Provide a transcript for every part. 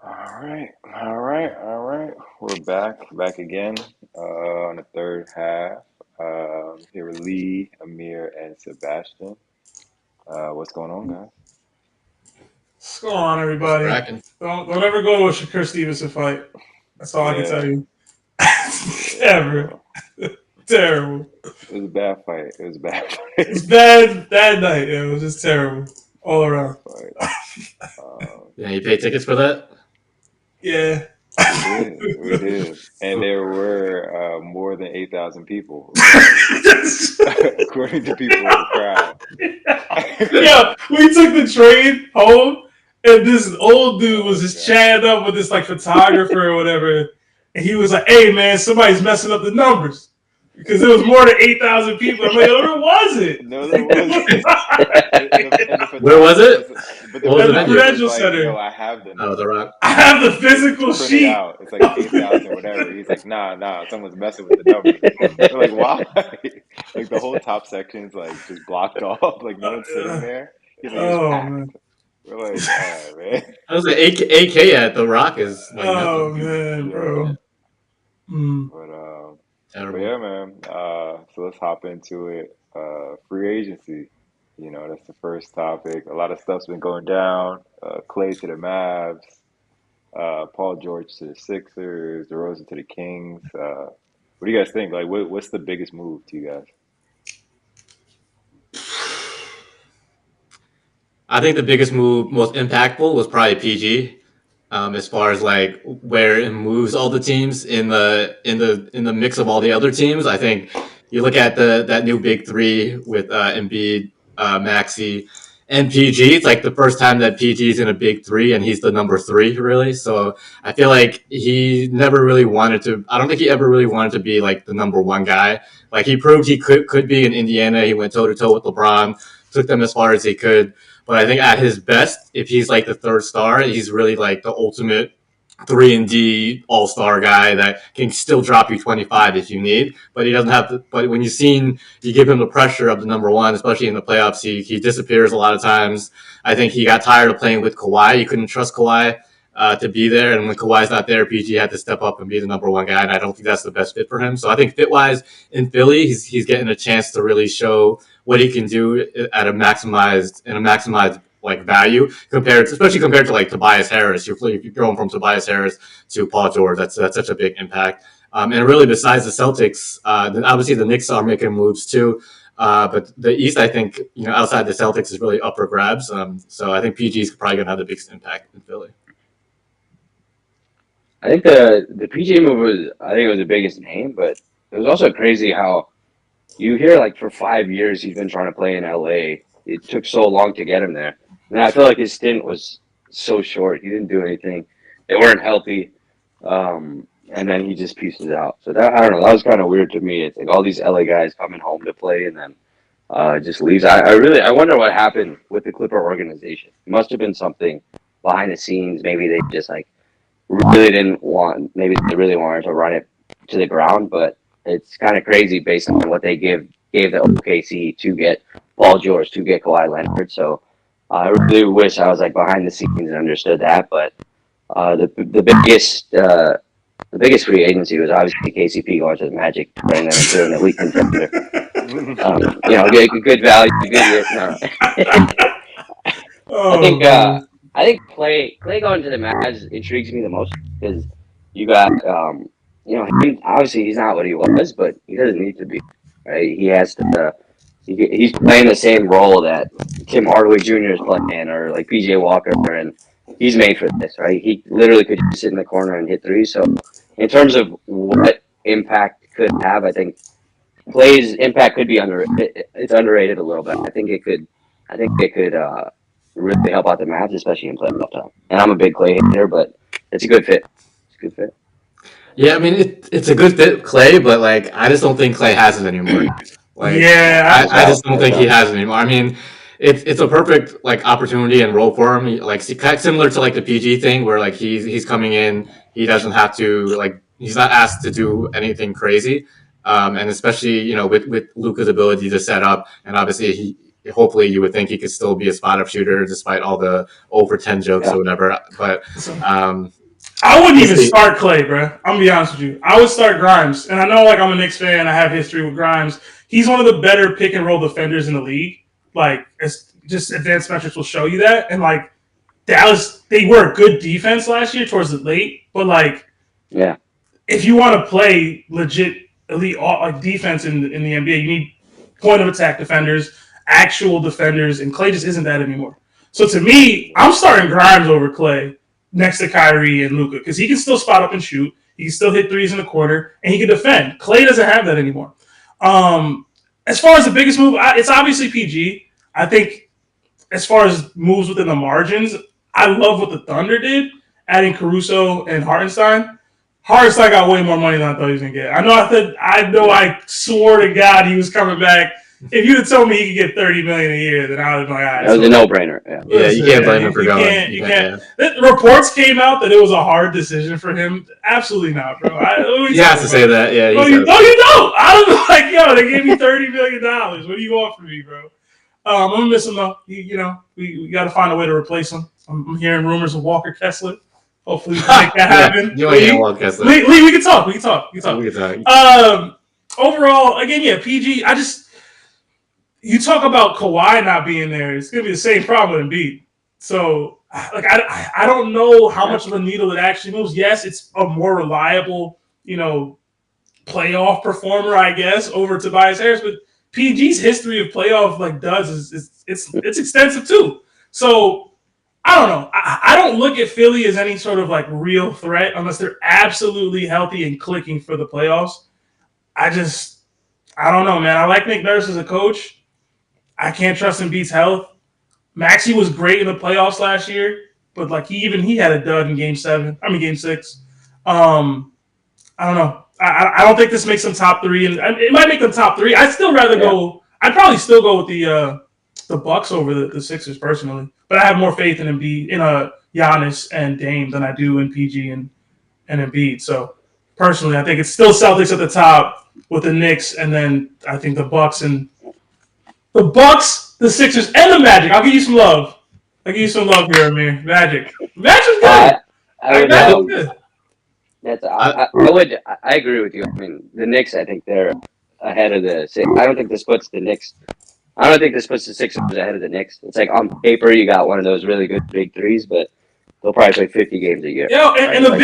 All right. We're back again on the third half. Here with Lee, Amir, and Sebastian. What's going on, guys? What's going on, What's everybody? cracking? Don't ever go to a Shakur Stevenson fight. That's all I can tell Yeah, you. yeah, Ever. bro. Terrible. It was a bad fight. It was a bad It was fight. bad night. It was just terrible all Bad around. fight. Um, Yeah, you pay tickets for that? Yeah. we did, and there were more than 8,000 people according according to people in the crowd. Yeah, we took the train home, and this old dude was Oh just god. chatting up with this like photographer or whatever, and he was like, "Hey man, somebody's messing up the numbers because it was more than 8,000 people." I'm like, "Oh, there wasn't." No, there wasn't. And the Where was photographer it? was but the What was At the the photographer venue? was Prudential like, "Yo, Center, I have the Oh, The numbers." Rock. I have the Like physical to print it sheet. out. It's like 8,000 whatever. He's like, "Nah, someone's messing with the numbers." We're like, "Why?" Like the whole top section's like just blocked off. Like no one's sitting there. He's like, "It was Oh packed." man. We're like, "All right, man." I was like, AK at The Rock is like Oh nothing. man, Yeah, bro. Mm. but Terrible. yeah, man. So let's hop into it. Free agency. That's the first topic. A lot of stuff's been going down. Clay to the Mavs, Paul George to the Sixers, DeRozan to the Kings. What do you guys think? Like, what's the biggest move to you guys? I think the biggest move, most impactful, was probably PG. As far as like where it moves all the teams in the mix of all the other teams, I think you look at the that new big three with Embiid, Maxi, and PG. It's like the first time that PG is in a big three, and he's the number three, really. So I feel like he never really wanted to. I don't think he ever really wanted to be like the number one guy. Like he proved he could be in Indiana. He went toe to toe with LeBron, took them as far as he could. But I think at his best, if he's like the third star, he's really like the ultimate 3 and D all star guy that can still drop you 25 if you need. But he doesn't have to. But when you give him the pressure of the number one, especially in the playoffs, he disappears a lot of times. I think he got tired of playing with Kawhi. He couldn't trust Kawhi. To be there, and when Kawhi's not there, PG had to step up and be the number one guy, and I don't think that's the best fit for him. So I think fit wise in Philly, he's getting a chance to really show what he can do at a maximized like value compared, especially compared to like Tobias Harris. You're going from Tobias Harris to Paul George. That's such a big impact. And really, besides the Celtics, then obviously the Knicks are making moves too. But the East, I think, outside the Celtics is really up for grabs. So I think PG is probably going to have the biggest impact in Philly. I think the PJ move was I think it was the biggest name, but it was also crazy how you hear like for 5 years he's been trying to play in LA. It took so long to get him there. And I feel like his stint was so short. He didn't do anything. They weren't healthy. And then he just pieces out. So that I don't know, that was kind of weird to me. It's like all these LA guys coming home to play and then just leaves. I wonder what happened with the Clipper organization. It must have been something behind the scenes. Maybe they just like really didn't want, maybe they really wanted to run it to the ground, but it's kind of crazy based on what they gave the OKC to get Paul George to get Kawhi Leonard. So I really wish I was like behind the scenes and understood that. But the biggest free agency was obviously KCP going to the Magic, turning them into an elite contender. Get good value, good year. No, I Oh think man. I think Clay going to the Mavs intrigues me the most because you got him, obviously he's not what he was, but he doesn't need to be, right? He has to. He's playing the same role that Tim Hardaway Jr. is playing, or like PJ Walker, and he's made for this, right? He literally could just sit in the corner and hit threes. So, in terms of what impact could have, I think Clay's impact could be it's underrated a little bit. I think it could really help out the Mavs, especially in playoff time. And I'm a big Clay hater, but it's a good fit. It's a good fit. Yeah, I mean it's a good fit, Clay, but like I just don't think Clay has it anymore. Like Yeah. That's I how. just don't That's think he how. has it anymore. I mean, it's a perfect like opportunity and role for him. Like similar to like the PG thing, where like he's coming in, he doesn't have to like he's not asked to do anything crazy. And especially with Luca's ability to set up, and obviously hopefully you would think he could still be a spot up shooter despite all the over 10 jokes or whatever. But I wouldn't even start Clay, bro. I'm gonna be honest with you. I would start Grimes, and I know like I'm a Knicks fan. I have history with Grimes. He's one of the better pick and roll defenders in the league. Like, it's just advanced metrics will show you that. And like Dallas, they were a good defense last year towards the late, but like, yeah, if you want to play legit elite like defense in the NBA, you need point of attack defenders, actual defenders, and Clay just isn't that anymore. So to me, I'm starting Grimes over Clay next to Kyrie and Luka because he can still spot up and shoot. He can still hit threes in the quarter, and he can defend. Clay doesn't have that anymore. As far as the biggest move, it's obviously PG. I think as far as moves within the margins, I love what the Thunder did, adding Caruso and Hartenstein. Hartenstein got way more money than I thought he was gonna get. I swore to God he was coming back. If you had told me he could get $30 million a year, then I would be like, all right. That was a no-brainer. Yeah, you can't blame him for going. You can't. Reports came out that it was a hard decision for him. Absolutely not, bro. He has to say that. Yeah. No, you don't. I was like, yo, they gave me $30 million. What do you want from me, bro? I'm gonna miss him though. We got to find a way to replace him. I'm hearing rumors of Walker Kessler. Hopefully, we can make that happen. Walker Kessler. Lee, we can talk. We can talk. Overall, again, yeah, PG. You talk about Kawhi not being there. It's gonna be the same problem with Embiid. So, like, I don't know how much of a needle it actually moves. Yes, it's a more reliable, playoff performer, I guess, over Tobias Harris. But PG's history of playoff duds is extensive too. So I don't know. I don't look at Philly as any sort of real threat unless they're absolutely healthy and clicking for the playoffs. I don't know, man. I like Nick Nurse as a coach. I can't trust Embiid's health. Maxey was great in the playoffs last year, but he had a dud in Game 6. I don't know. I don't think this makes them top 3, and it might make them top 3. I'd still rather go. I'd probably still go with the Bucks over the Sixers personally, but I have more faith in Embiid, in Giannis and Dame than I do in PG and Embiid. So personally, I think it's still Celtics at the top with the Knicks, and then I think the Bucks, the Sixers, and the Magic. I'll give you some love. Here, Amir. Magic's good. Magic's good. I agree with you. I mean, the Knicks, I think they're ahead of the Sixers. I don't think this puts the Sixers ahead of the Knicks. It's like on paper, you got one of those really good big threes, but they'll probably play 50 games a year. Yeah, and the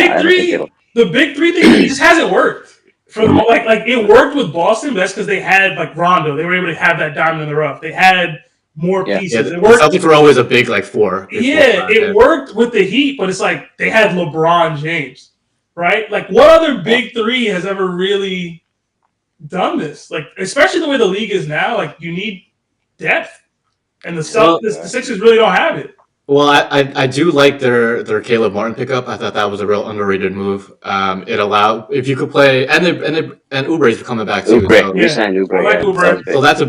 big three thing just hasn't worked. For the it worked with Boston, but that's because they had Rondo. They were able to have that diamond in the rough. They had more pieces. Yeah, the Celtics were always a big four. It worked with the Heat, but it's they had LeBron James, right? What other big three has ever really done this? Especially the way the league is now. You need depth, and the Sixers really don't have it. Well, I do like their Caleb Martin pickup. I thought that was a real underrated move. It allowed if you could play, and Oubre's coming back too. We signed Oubre. I like Oubre. So that's a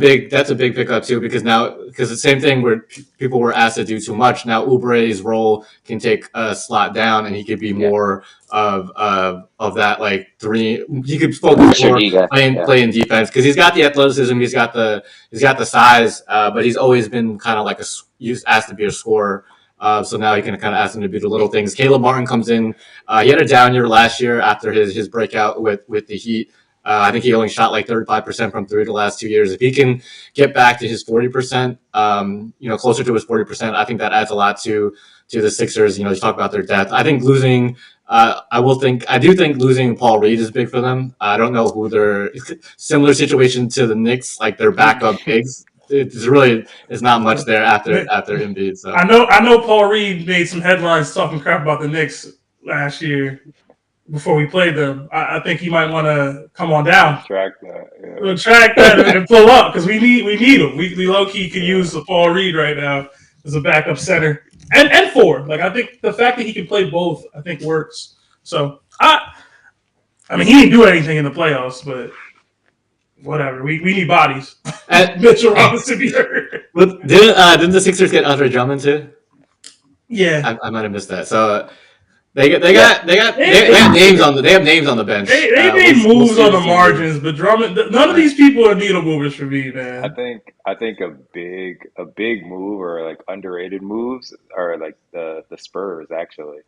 big pickup too because the same thing where people were asked to do too much. Now Oubre's role can take a slot down, and he could be more of that three. He could focus more playing defense because he's got the athleticism, he's got the size, but he's always been kind of asked to be a scorer. So now he can kind of ask him to do the little things. Caleb Martin comes in. He had a down year last year after his breakout with the Heat. I think he only shot 35% from three the last 2 years. If he can get back to his 40%, closer to his 40%, I think that adds a lot to the Sixers. You talk about their depth. I think losing. I do think losing Paul Reed is big for them. I don't know who they're similar situation to the Knicks, their backup bigs. It's not much there after Embiid. So I know Paul Reed made some headlines talking crap about the Knicks last year before we played them. I think he might want to come on down. Track that. Yeah. Track that and pull up because we need him. We low key could use the Paul Reed right now as a backup center and forward. I think the fact that he can play both, I think works. So I mean he didn't do anything in the playoffs, but. Whatever. We need bodies. Mitchell Robinson be hurt. Didn't the Sixers get Andre Drummond too? Yeah. I might have missed that. So They got names on the bench. They made moves on the margins, but Drummond. None of these people are needle movers for me, I man. think a big move or like underrated moves are like the Spurs actually.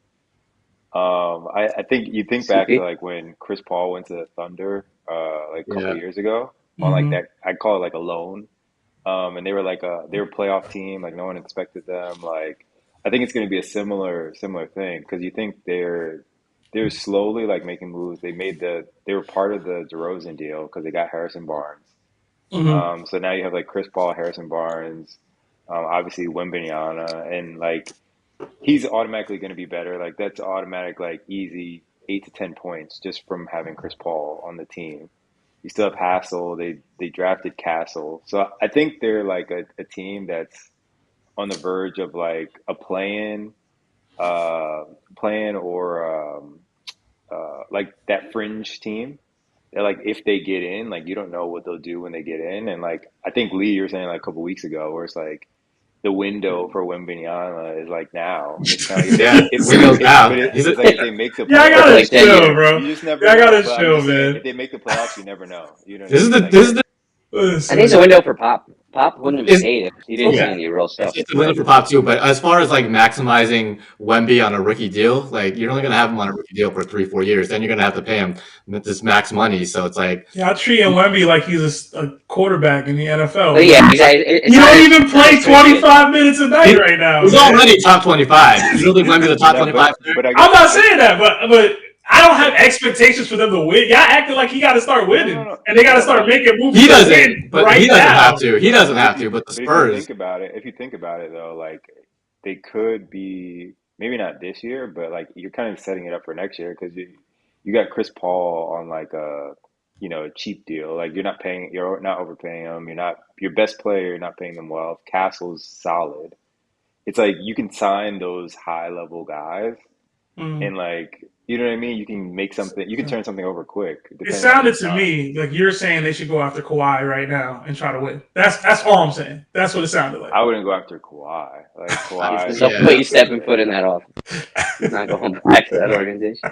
I think you think back to CP. like when Chris Paul went to the Thunder like a couple of Yeah. years ago on like Mm-hmm. that I call it like a loan. And they were like they were a playoff team, like no one expected them. Like I think it's going to be a similar thing because you think they're slowly like making moves. They were part of the DeRozan deal because they got Harrison Barnes. Mm-hmm. So now you have like Chris Paul, Harrison Barnes, obviously Wembanyama, and like he's automatically going to be better. Like that's automatic, like easy 8 to 10 points just from having Chris Paul on the team. You still have Hassel. They drafted Castle, so I think they're like a team that's on the verge of like a play-in or like that fringe team. They're like if they get in, like you don't know what they'll do when they get in, and like I think Lee, you were saying like a couple weeks ago, where it's like the window for Wembanyama is like now. It's kind of like Yeah, window's but out. it's like if they make the Yeah, I playoffs, gotta Like 10 chill, years. bro. you just never Yeah, I know. gotta But I'm chill, just saying, if man. they make the playoffs, you never know. You know what I This is mean? the Like this is the I think it's a Listen. window for Pop. Pop wouldn't have is stayed if he didn't see Okay. any real stuff. it's a win for Pop too. But as far as like maximizing Wemby on a rookie deal, like you're only gonna have him on a rookie deal for 3-4 years. Then you're gonna have to pay him this max money. So it's like Yeah, I treat Wemby like he's a quarterback in the NFL. But yeah, exactly. You don't even play 25 minutes a night right now. he's Man. already top 25. You don't think Wemby's a top no, 25? but I guess I'm not saying that, but I don't have expectations for them to win. Y'all acting like he got to start winning, and they got to start making moves. He to doesn't, win but right he doesn't now. have to. He doesn't have to. But the But if you Spurs, think about it, though, like they could be maybe not this year, but like you're kind of setting it up for next year because you got Chris Paul on like a cheap deal. Like you're not overpaying him. You're not your best player. You're not paying them well. Castle's solid. It's like you can sign those high level guys Mm. and like you know what I mean. You can make something. You can turn something over quick It depending on who you sounded to sign. me like you're saying they should go after Kawhi right now and try to win. That's all I'm saying. That's what it sounded like. I wouldn't go after Kawhi. Like There's Kawhi. no Yeah. way he's stepping foot in that office. He's not going back to that organization.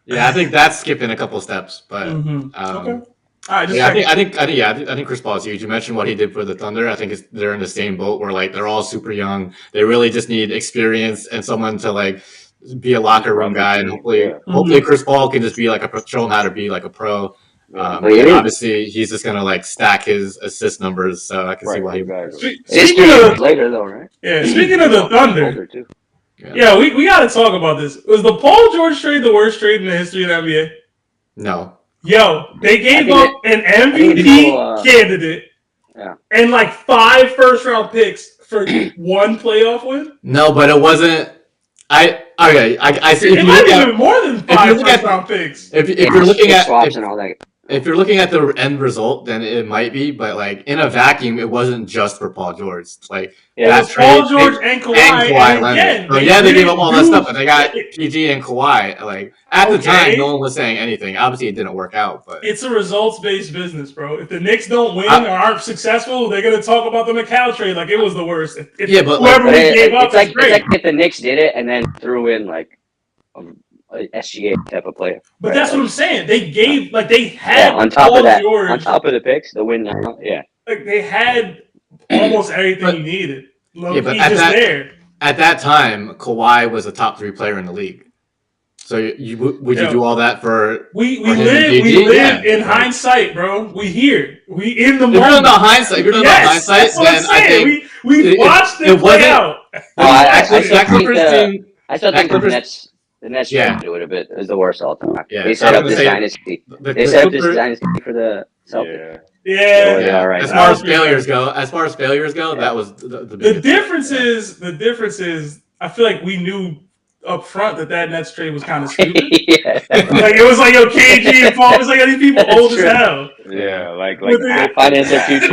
yeah, I think that's skipping a couple steps. But Mm-hmm. Okay. All right. Just yeah, checking. I think Chris Paul is huge. You mentioned what he did for the Thunder. I think they're in the same boat where like they're all super young. They really just need experience and someone to like be a Just locker room run the guy, and team. Yeah. hopefully Chris Paul can just be like show him how to be like a pro. Yeah. But And obviously he's just gonna like stack his assist numbers, so I can see Right. why he. Exactly. It's 3 years later, though, right? Yeah, speaking of the Thunder, Older, too. yeah, we got to talk about this. Was the Paul George trade the worst trade in the history of the NBA? No, Yo, they gave think up an MVP candidate and like 5 first-round picks for one playoff win. no, but it wasn't. I see. It might have been more than 5 first-round picks. If you're looking at swaps and all that. if you're looking at the end result, then it might be. But like in a vacuum, it wasn't just for Paul George. Like it was Paul George and Kawhi. And again, so yeah, they gave up all that stuff, and they got PG and Kawhi. Like at the time, no one was saying anything. Obviously, it didn't work out, but it's a results-based business, bro. If the Knicks don't win or aren't successful, they're gonna talk about the McCall trade like it was the worst. Yeah, but whoever we gave up is great. It's like if the Knicks did it and then threw in like a SGA type of player. But that's what I'm saying. They gave they had on top Paul of that, George, on top of the picks, the win now. Yeah, like they had almost everything you needed. Yeah, but there. At that time, Kawhi was a top 3 player in the league. So would you do all that for? We live in hindsight, bro. We here. We in the moment. If you're talking about hindsight, then I think we watched it play out. I still think the Nets would have been is the worst all time. Yeah, they set up this dynasty. They set up this dynasty for the Celtics. Yeah. Right. As far as failures go, that was the difference is I feel like we knew up front that Nets trade was kind of stupid. Like it was like KG and Paul. It was like these people old as hell. Yeah, like finance their future.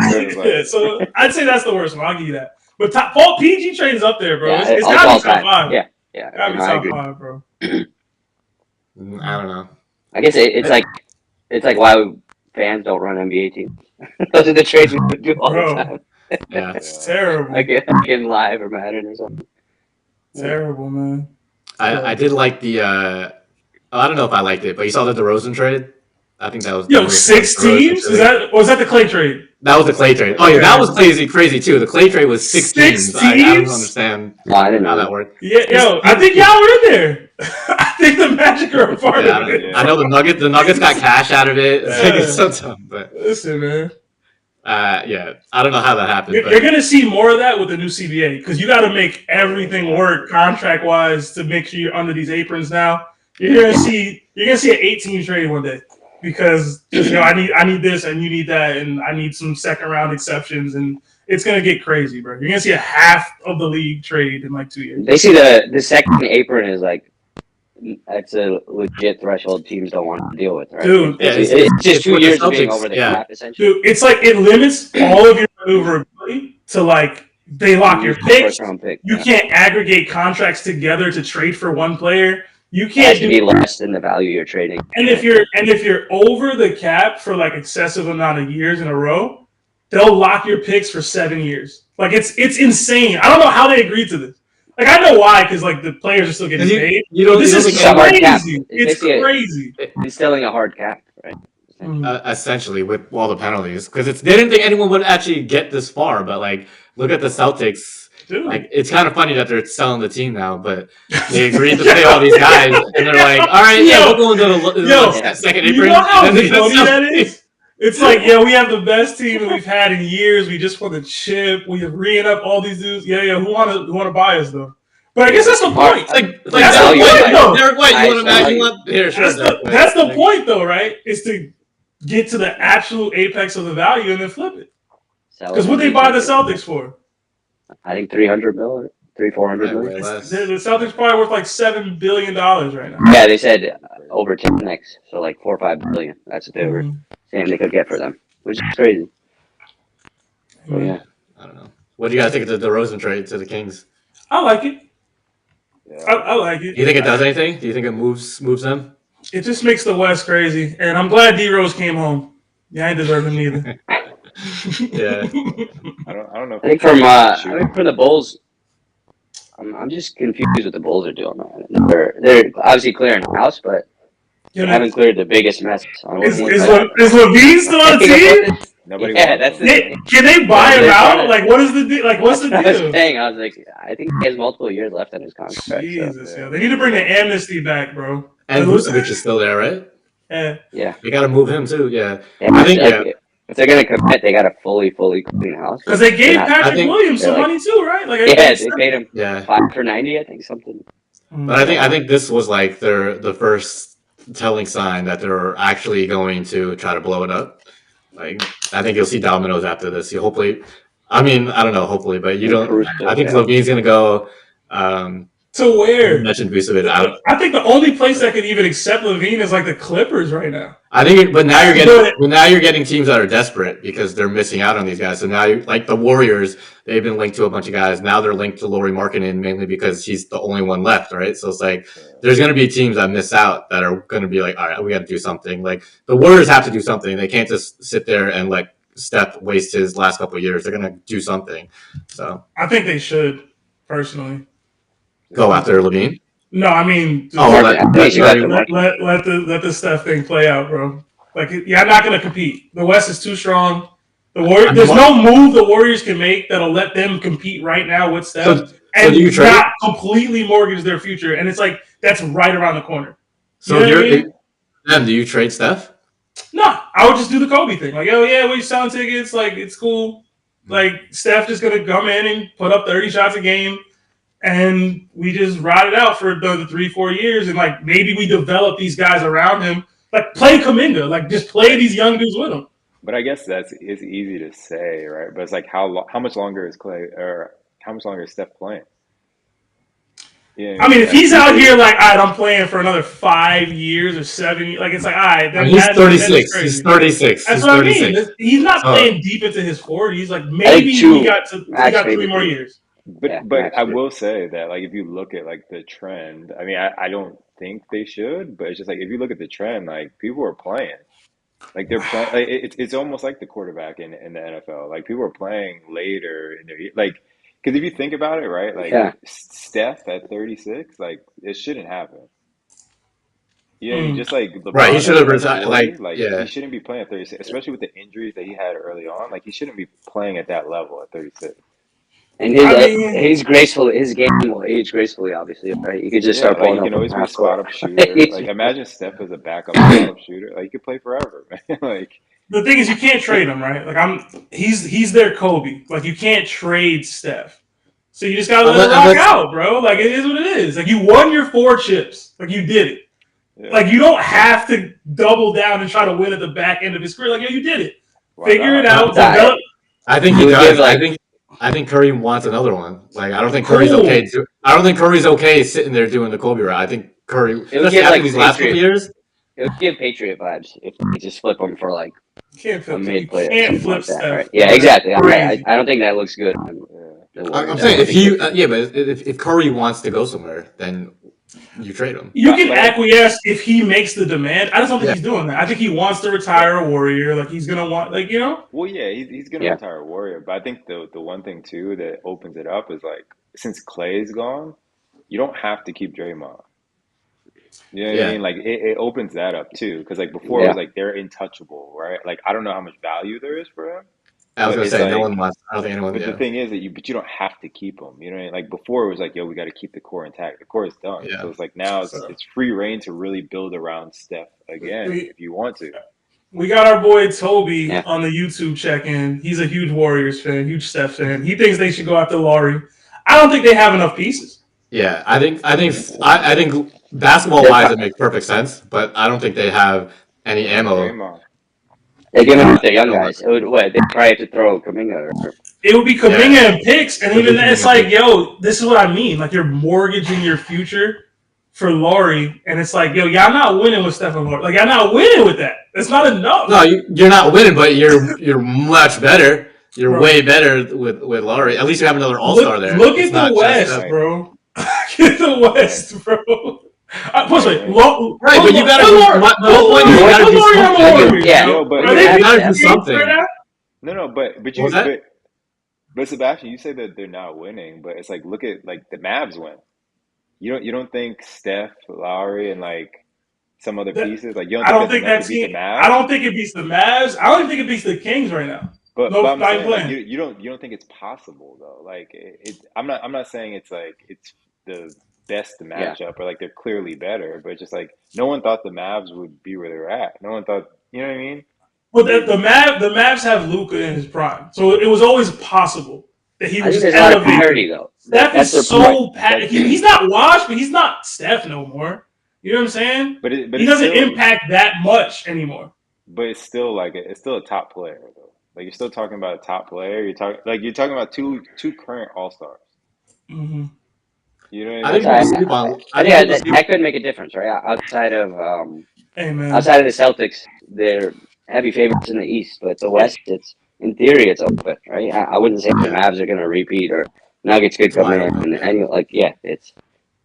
Yeah, so I'd say that's the worst one. I'll give you that. But Paul PG trade is up there, bro. Yeah, it's gotta be top 5. Yeah, gotta be top 5, bro. I don't know. I guess it's like why fans don't run NBA teams. Those are the trades we do all the time. Yeah, it's terrible. Like in Live or Madden or something. Terrible, man. I did like the. I don't know if I liked it, but you saw the DeRozan trade. I think that was the Yo, most like 6 teams? DeRozan trade. Was that the Clay trade? That was the Clay trade. Oh yeah, that was crazy too. The Clay trade was six Six teams. I don't teams? understand No, I didn't how know that that. worked. Yeah, It's, yo, I think y'all were in there. I think the Magic are a part yeah, of it. I know the Nuggets got cash out of it. It's like it's so dumb, but Listen, man. yeah, I don't know how that happened. You're going to see more of that with the new CBA because you got to make everything work contract wise to make sure you're under these aprons now. You're gonna see an 8-team trade one day because I need this and you need that and I need some second round exceptions and it's gonna get crazy, bro. You're gonna see a half of the league trade in like 2 years. They see the second apron is like that's a legit threshold teams don't want to deal with, right? Dude, it's just 2 with the years of being Celtics, over the yeah. cap, essentially. Dude, it's like it limits all of your maneuverability to like they lock your picks. You can't aggregate contracts together to trade for one player. You can't be less than the value you're trading. And if you're over the cap for like excessive amount of years in a row, they'll lock your picks for 7 years. Like it's insane. I don't know how they agreed to this. Like I know why, because like the players are still getting paid. This is crazy. It's crazy. Instilling a hard cap, right? Essentially, with all the penalties, because they didn't think anyone would actually get this far. But like, look at the Celtics. Dude. Like, it's kind of funny that they're selling the team now, but they agreed to pay all these guys, and they're like, "All right, we'll go into the second apron." You know how funny that is? It's like, we have the best team that we've had in years. We just won the chip. We have reing up all these dudes. Yeah. Who want to buy us though? But I guess that's the point. That's the point, though. Derek White, you want here? Sure. That's the point, though, right? Is to get to the absolute apex of the value and then flip it. Because what they buy the Celtics for? I think $300 million, $400 million. The Celtics probably worth like $7 billion right now. Yeah, they said over 10 next, so like 4 or 5 billion. That's what they were saying they could get for them, which is crazy. So, yeah, I don't know. What do you guys think of the DeRozan trade to the Kings? I like it. Yeah. I like it. Do you think it does anything? Do you think it moves them? It just makes the West crazy, and I'm glad D-Rose came home. Yeah, I ain't deserve him neither. Yeah. I don't know. I think from the Bulls, I'm just confused what the Bulls are doing. They're obviously clearing the house, but they haven't cleared the biggest mess. Is Levine still on the team? Nobody. Yeah, that's it. Can they buy him out? Like, what is the deal? Like, what's the deal? I was like, I think he has multiple years left on his contract. Jesus, they need to bring the amnesty back, bro. And Vucevic is still there, right? Yeah. You got to move him too. Yeah. I think if they're gonna commit, they got to fully clean house. Because they gave Patrick Williams some money too, right? Like, they paid him $5 for 90, I think, something. But I think this was like the first telling sign that they're actually going to try to blow it up. Like, I think you'll see dominoes after this. You hopefully, I mean, I don't know, hopefully, but you don't. I think Levine's gonna go. To where? You mentioned Vucevic. I think the only place that could even accept Levine is like the Clippers right now. I think, but now you're getting teams that are desperate because they're missing out on these guys. So now, like the Warriors, they've been linked to a bunch of guys. Now they're linked to Lauri Markkanen mainly because he's the only one left, right? So it's like there's going to be teams that miss out that are going to be like, all right, we got to do something. Like the Warriors have to do something. They can't just sit there and let Steph waste his last couple of years. They're going to do something. So I think they should personally go after Levine. No, I mean, let the Steph thing play out, bro. Like, I'm not gonna compete. The West is too strong. There's no move the Warriors can make that'll let them compete right now with Steph and not completely mortgage their future. And it's like that's right around the corner. So do you trade Steph? No, I would just do the Kobe thing. Like, we're selling tickets. Like, it's cool. Like, Steph just gonna come in and put up 30 shots a game. And we just ride it out for the 3-4 years, and like maybe we develop these guys around him. Like play Kuminga, like just play these young dudes with him. But I guess it's easy to say, right? But it's like how much longer is Clay, or how much longer is Steph playing? Yeah, I mean, if he's out here like, all right, I'm playing for another 5 years or 7 years, like it's like, all right, then he's 36. He's 36. That's what I mean. He's not playing deep into his 40s. Like maybe he got 3 more years. But I will say that, like, if you look at like the trend, I mean, I don't think they should, but it's just like if you look at the trend, like people are playing, like they're playing. Like, it's almost like the quarterback in the NFL. Like people are playing later in their like Because if you think about it, right, like Yeah. Steph at 36, like it shouldn't happen. You know what I mean? Mm. Just like Right, he LeBron should at have like retired. 40, Like, like he yeah, shouldn't be playing at 36, especially with the injuries that he had early on. Like he shouldn't be playing at that level at 36. And I mean, his game will age gracefully, obviously, right? You could just Yeah, start like pulling he up can from always be a half spot court. up shooter. Like imagine Steph as a backup spot up shooter. Like he could play forever, man. Like the thing is, you can't trade him, right? Like he's their Kobe. Like you can't trade Steph. So you just gotta let it rock unless out, bro. Like it is what it is. Like you won your 4 chips. Like you did it. yeah, Like you don't have to double down and try to win at the back end of his career. Like yo, you did it. why Figure it not? out. Nah, Develop. I think it he would give does. like I think Curry wants another one. Like, I don't think Curry's okay. Cool. I don't think Curry's okay sitting there doing the Kobe route. I think Curry, it would especially give after like these last couple Patriot. years. It would give Patriot vibes if they just flip him for like You can't a flip. You mid player or can't something flip like that, right? Steph. Yeah, Bro. That's exactly. crazy. I don't think that looks good on Yeah. the I'm Warriors. I saying don't if think he, they can. yeah, but if Curry wants to go somewhere, then you trade him. You can But acquiesce if he makes the demand. I just don't think Yeah, he's doing that. I think he wants to but retire a Warrior. Like he's gonna want, like well, yeah, he's gonna Yeah, retire a Warrior. But I think the one thing too that opens it up is like since Clay's gone, you don't have to keep Draymond. You know what I yeah. mean? Like it opens that up too, because like before it was yeah. like they're intouchable, right? Like I don't know how much value there is for him, I was but gonna it's say no one like, wants. I don't think anyone. but the Yeah, thing is that you don't have to keep them. You know what I mean? Like before it was like, yo, we got to keep the core intact. The core is done. yeah. So it's like now so. it's free reign to really build around Steph again We if you want to. we got our boy Toby Yeah. on the YouTube check-in. He's a huge Warriors fan, huge Steph fan. He thinks they should go after Laurie. I don't think they have enough pieces. Yeah, I think basketball They're wise pro- it makes perfect sense, but I don't think they have any ammo. Draymond. they're giving up their young Ammo. guys. It would what they probably have to throw Kaminga or It would be Yeah, Kuminga and picks, and it'll even be then, it's Kuminga like, pick. yo, this is what I mean. Like you're mortgaging your future for Laurie, and it's like, yo, y'all not winning with Stephen Laurie. Like y'all not winning with that. That's not No, enough, you're not winning, but you're much better. You're bro. way better with Laurie. At least you have another All Star there. Look It's at the not just West, Right, bro. Look at the right, West, bro. Plus, right, wait, right. right, but you gotta put do. Laurie, The whole point is you gotta put do Laurie on the something. Warriors, yeah. Yo, yo. but When Are you they You have gotta beating do Steph, the Kings right something. now? no, What was that? but Sebastian, you say that they're not winning, but it's like look at like the Mavs win. You don't think Steph, Lowry, and like some other That, pieces like you don't I think don't that's think enough that to beat the team. I Mavs? don't think it beats the Mavs. I don't even think it beats the Kings right now. But No, I'm not even saying like playing. you don't think it's possible though. Like I'm not saying it's like it's the best yeah. matchup or like they're clearly better, but just like no one thought the Mavs would be where they're at. No one thought, you know what I mean? But They the Mavs have Luka in his prime, so it was always possible that he I would think just there's a lot of elevate them. parity though. Steph is That's their point. so but he's not washed, but he's not Steph no more. You know what I'm saying? but He it's doesn't still impact that much anymore. but it's still like it's still a top player though. Like you're still talking about a top player. You're talking about two current all-stars. Mm-hmm. You know what I I think mean? people Outside, sleep on. I I think think people that, sleep. that could make a difference, right? Hey man, Outside of the Celtics, they're heavy favorites in the East, but the West, it's in theory it's open, right? I wouldn't say the Yeah, Mavs are going to repeat or Nuggets could it's come wide in, open. and like yeah, it's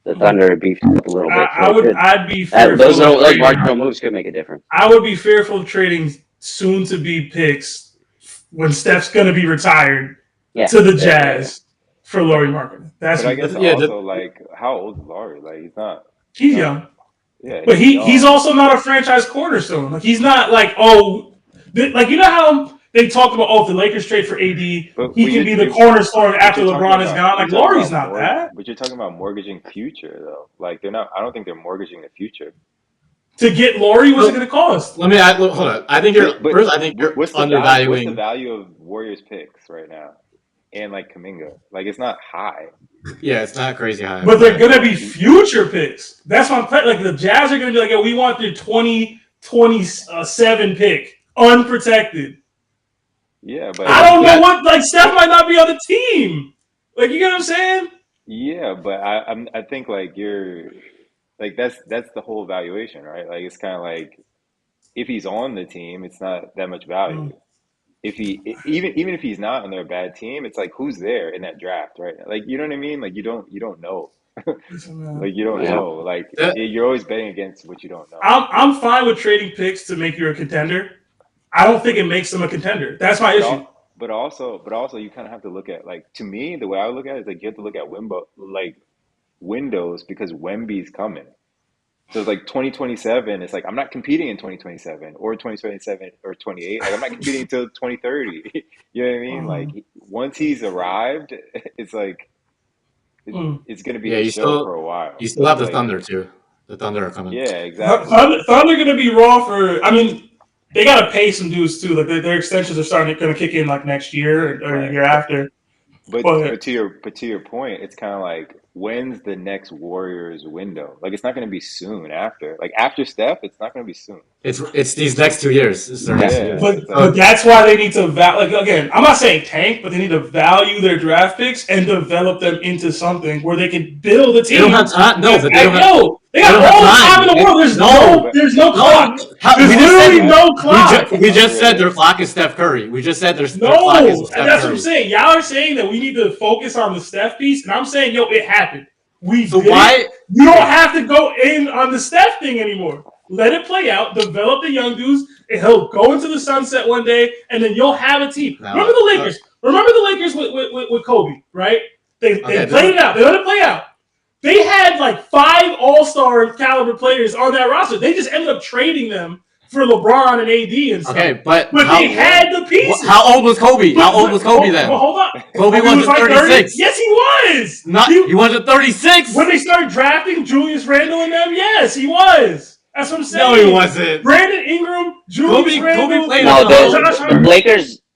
the mm. Thunder beefed up a little bit, so it could I'd be that fearful of those trading. marginal moves could make a difference. I would be fearful of trading soon to be picks when Steph's going to be retired Yeah, to the Yeah. Jazz for Laurie Marketing. That's But I guess Yeah, also like how old is Laurie? Like he's he's not young. yeah, But he's he's young. also not a franchise cornerstone. Like he's not like like you know how they talked about if the Lakers trade for AD, But he but can you be the you cornerstone but after you're talking LeBron is about gone. Like Laurie's not that. you're talking about mortgaging future though. Like they're not I don't think they're mortgaging the future. To get Laurie, what's it so going to cost? let me hold on. I think But I think you're what's the undervaluing. value of Warriors picks right now? And like Kaminga. Like it's not high. Yeah, it's not crazy high, But they're but going to be future picks. That's what I'm saying. Like the Jazz are going to be like, yo, we want their 2027 pick unprotected. Yeah, but I don't know that what, like, Steph might not be on the team. Like, you get what I'm saying? yeah, but I think like you're like that's the whole valuation, right? Like it's kind of like if he's on the team, it's not that much Mm. value. If even if he's not on their bad team, it's like who's there in that draft, right? Like you know what I mean? Like you don't know. Listen, Like you don't yeah. know. Like that you're always betting against what you don't know. I'm fine with trading picks to make you a contender. I don't think it makes them a contender. That's my But issue. all, but also you kind of have to look at, like, to me, the way I look at it is like you have to look at windows because Wemby's coming. So it's like 2027. It's like I'm not competing in 2027 or 2027 or 28. Like I'm not competing until 2030. You know what I mean? Like once he's arrived, it's like it's gonna be Yeah, the show for a while. you still So have it's the like, Thunder too. The Thunder are coming. yeah, exactly. Thunder going to be raw for. I mean, they got to pay some dues too. Like their extensions are starting going to kick in like next year or the Right. year after. But But but to your point, it's kind of like when's the next Warriors window? Like it's not going to be soon after. Like after Steph, it's not going to be soon. It's these next 2 years. It's their next 2 Yeah, years. But it's but like that's why they need to like again. I'm not saying tank, but they need to value their draft picks and develop them into something where they can build a They team. don't have time. No, but they don't have. No, they got don't have all the time. time in the world. There's No. there's no clock. How- There's we just literally said- no clock. We just said their clock is Steph Curry. We just said their No, clock is Steph that's Curry. what I'm saying. Y'all are saying that we need to focus on the Steph piece, and I'm saying, yo, it happened. So did it. why? You don't have to go in on the Steph thing anymore. Let it play out. Develop the young dudes, and he'll go into the sunset one day, and then you'll have a team. No, Remember the Lakers. Remember the Lakers with Kobe, right? They played it out. They let it play out. They had like 5 all-star caliber players on that roster. They just ended up trading them for LeBron and AD and stuff. Okay, but they had the pieces. How old was Kobe? How old was Kobe then? Well, hold on. Kobe was like 36. 30. Yes, he was. He wasn't 36. When they started drafting Julius Randle and them, yes, he was. That's what I'm saying. No, he wasn't. Brandon Ingram, Julius Randle. Kobe played No, Josh the Hart.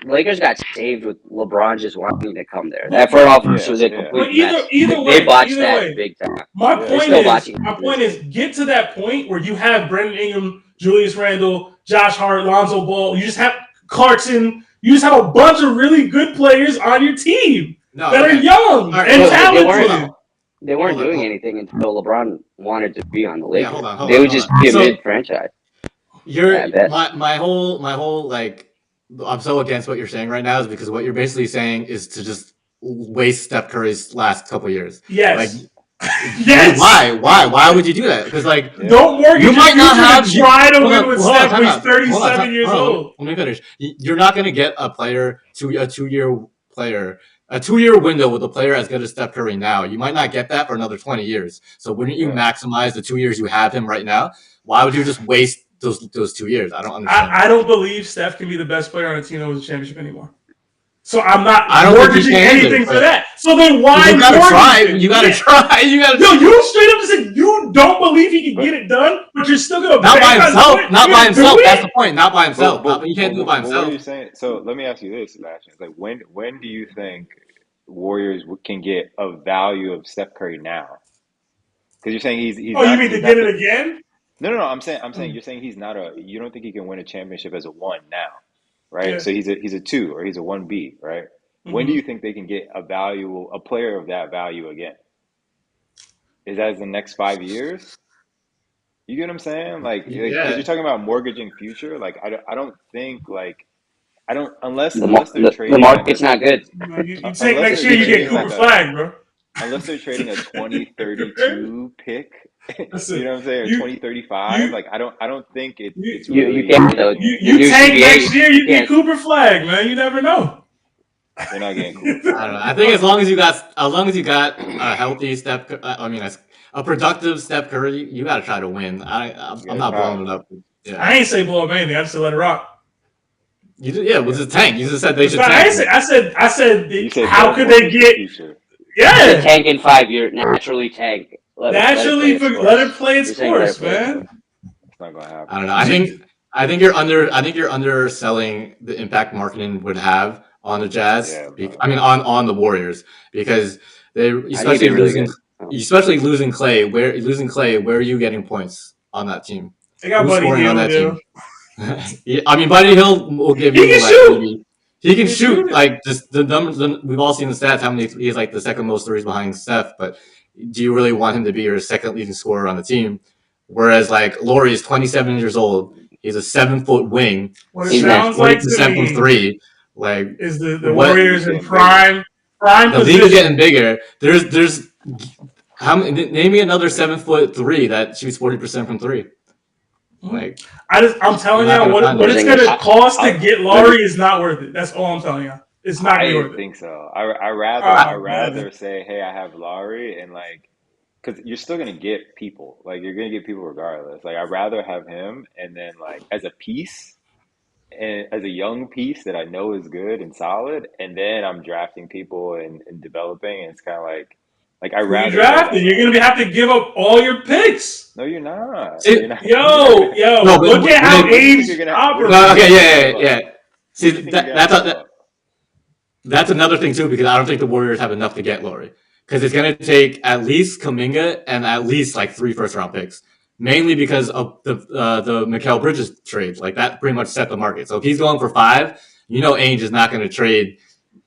Lakers got saved with LeBron just wanting to come there. That front office was a complete mess. Either way, They botched that big time. My Yeah. point is, get to that point where you have Brandon Ingram, Julius Randle, Josh Hart, Lonzo Ball. You just have Clarkson. You just have a bunch of really good players on your team that are young and talented. They weren't doing anything until LeBron wanted to be on the Lakers. Hold They would on. just be a mid-franchise. My whole like, I'm so against what you're saying right now is because what you're basically saying is to just waste Steph Curry's last couple years. Yes. Like, yes. Why would you do that? Because like, don't mortgage you might not have try to win with Steph when he's 37 years old. Let me finish. You're not going to get a player a 2-year player. A 2-year window with a player as good as Steph Curry now. You might not get that for another 20 years. So wouldn't you maximize the 2 years you have him right now? Why would you just waste those 2 years? I don't understand. I don't believe Steph can be the best player on a team that wins a championship anymore. So I'm not mortgaging anything for that. So then why you gotta try? You gotta try. You gotta. No, you straight up said you don't believe he can get it done, but you're still gonna not by himself. Not by himself. That's the point. Not by himself. You can't do it by himself. What are you saying? So let me ask you this, Sebastian. It's like when do you think Warriors can get a value of Steph Curry now? Because you're saying he's. Oh, you mean to get it again? No. I'm saying you're saying he's not a. You don't think he can win a championship as a 1 now, right? Yeah. So he's a 2 or he's a 1B, right? Mm-hmm. When do you think they can get a player of that value again? Is that in the next 5 years? You get what I'm saying? Like, because you're talking about mortgaging future. Like, I don't think like. I don't unless they're trading. The market's not good. You take next year, you get Cooper Flag, bro. Unless they're trading a 2032 pick, listen, you know what I'm saying, or 2035. Like I don't think it's really. You can't though. You take next year, you get Cooper Flag, man. You never know. They're not getting Cooper. I don't know. I think as long as you got a healthy Steph, a productive Steph Curry, you got to try to win. I'm not blowing it up. Yeah. I ain't say blow up anything. I just said let it rock. You did, it was a tank. You just said they should tank. I said how could they get? Future. Yeah, tank in 5 years. Naturally tank. Let it play its course, man. It's not gonna happen. I don't know. I think you're underselling the impact marketing would have on the Jazz. Yeah, on the Warriors, because they especially losing Clay. Where are you getting points on that team? They got Buddy Hield. Buddy Hield will give you. He can shoot. Like just the numbers. We've all seen the stats. How many? He's like the second most threes behind Steph. But do you really want him to be your second leading scorer on the team? Whereas like Laurie is 27 years old. He's a 7-foot wing. What it sounds like to me from 3. Like is the Warriors in prime the league is getting bigger. There's how many? Name me another 7'3" that shoots 40% from 3. Like I'm telling you, what it's going to cost to get Laurie is not worth it. That's all I'm telling you. It's not gonna be I worth it. think so. I rather I Oh man. rather say, hey, I have Lowry, and like, because you're still gonna get people. Like you're gonna get people regardless. Like I'd rather have him, and then like as a piece, and as a young piece that I know is good and solid, and then I'm drafting people and developing, and it's kind of like I'd Who you rather go that drafting? You're route. gonna have to give up all your picks. No, you're not. You're See, not. You're not Yo, gonna. no, but look at how What do you think you're Ainge gonna? What do you think no, you're okay, operates. gonna yeah, have to give yeah, up? yeah. What See, do you think you're gonna have to give up? that's another thing too, because I don't think the Warriors have enough to get Laurie. Because it's going to take at least Kuminga and at least like 3 first-round picks, mainly because of the Mikal Bridges trade. Like that pretty much set the market. So if he's going for 5, Ainge is not going to trade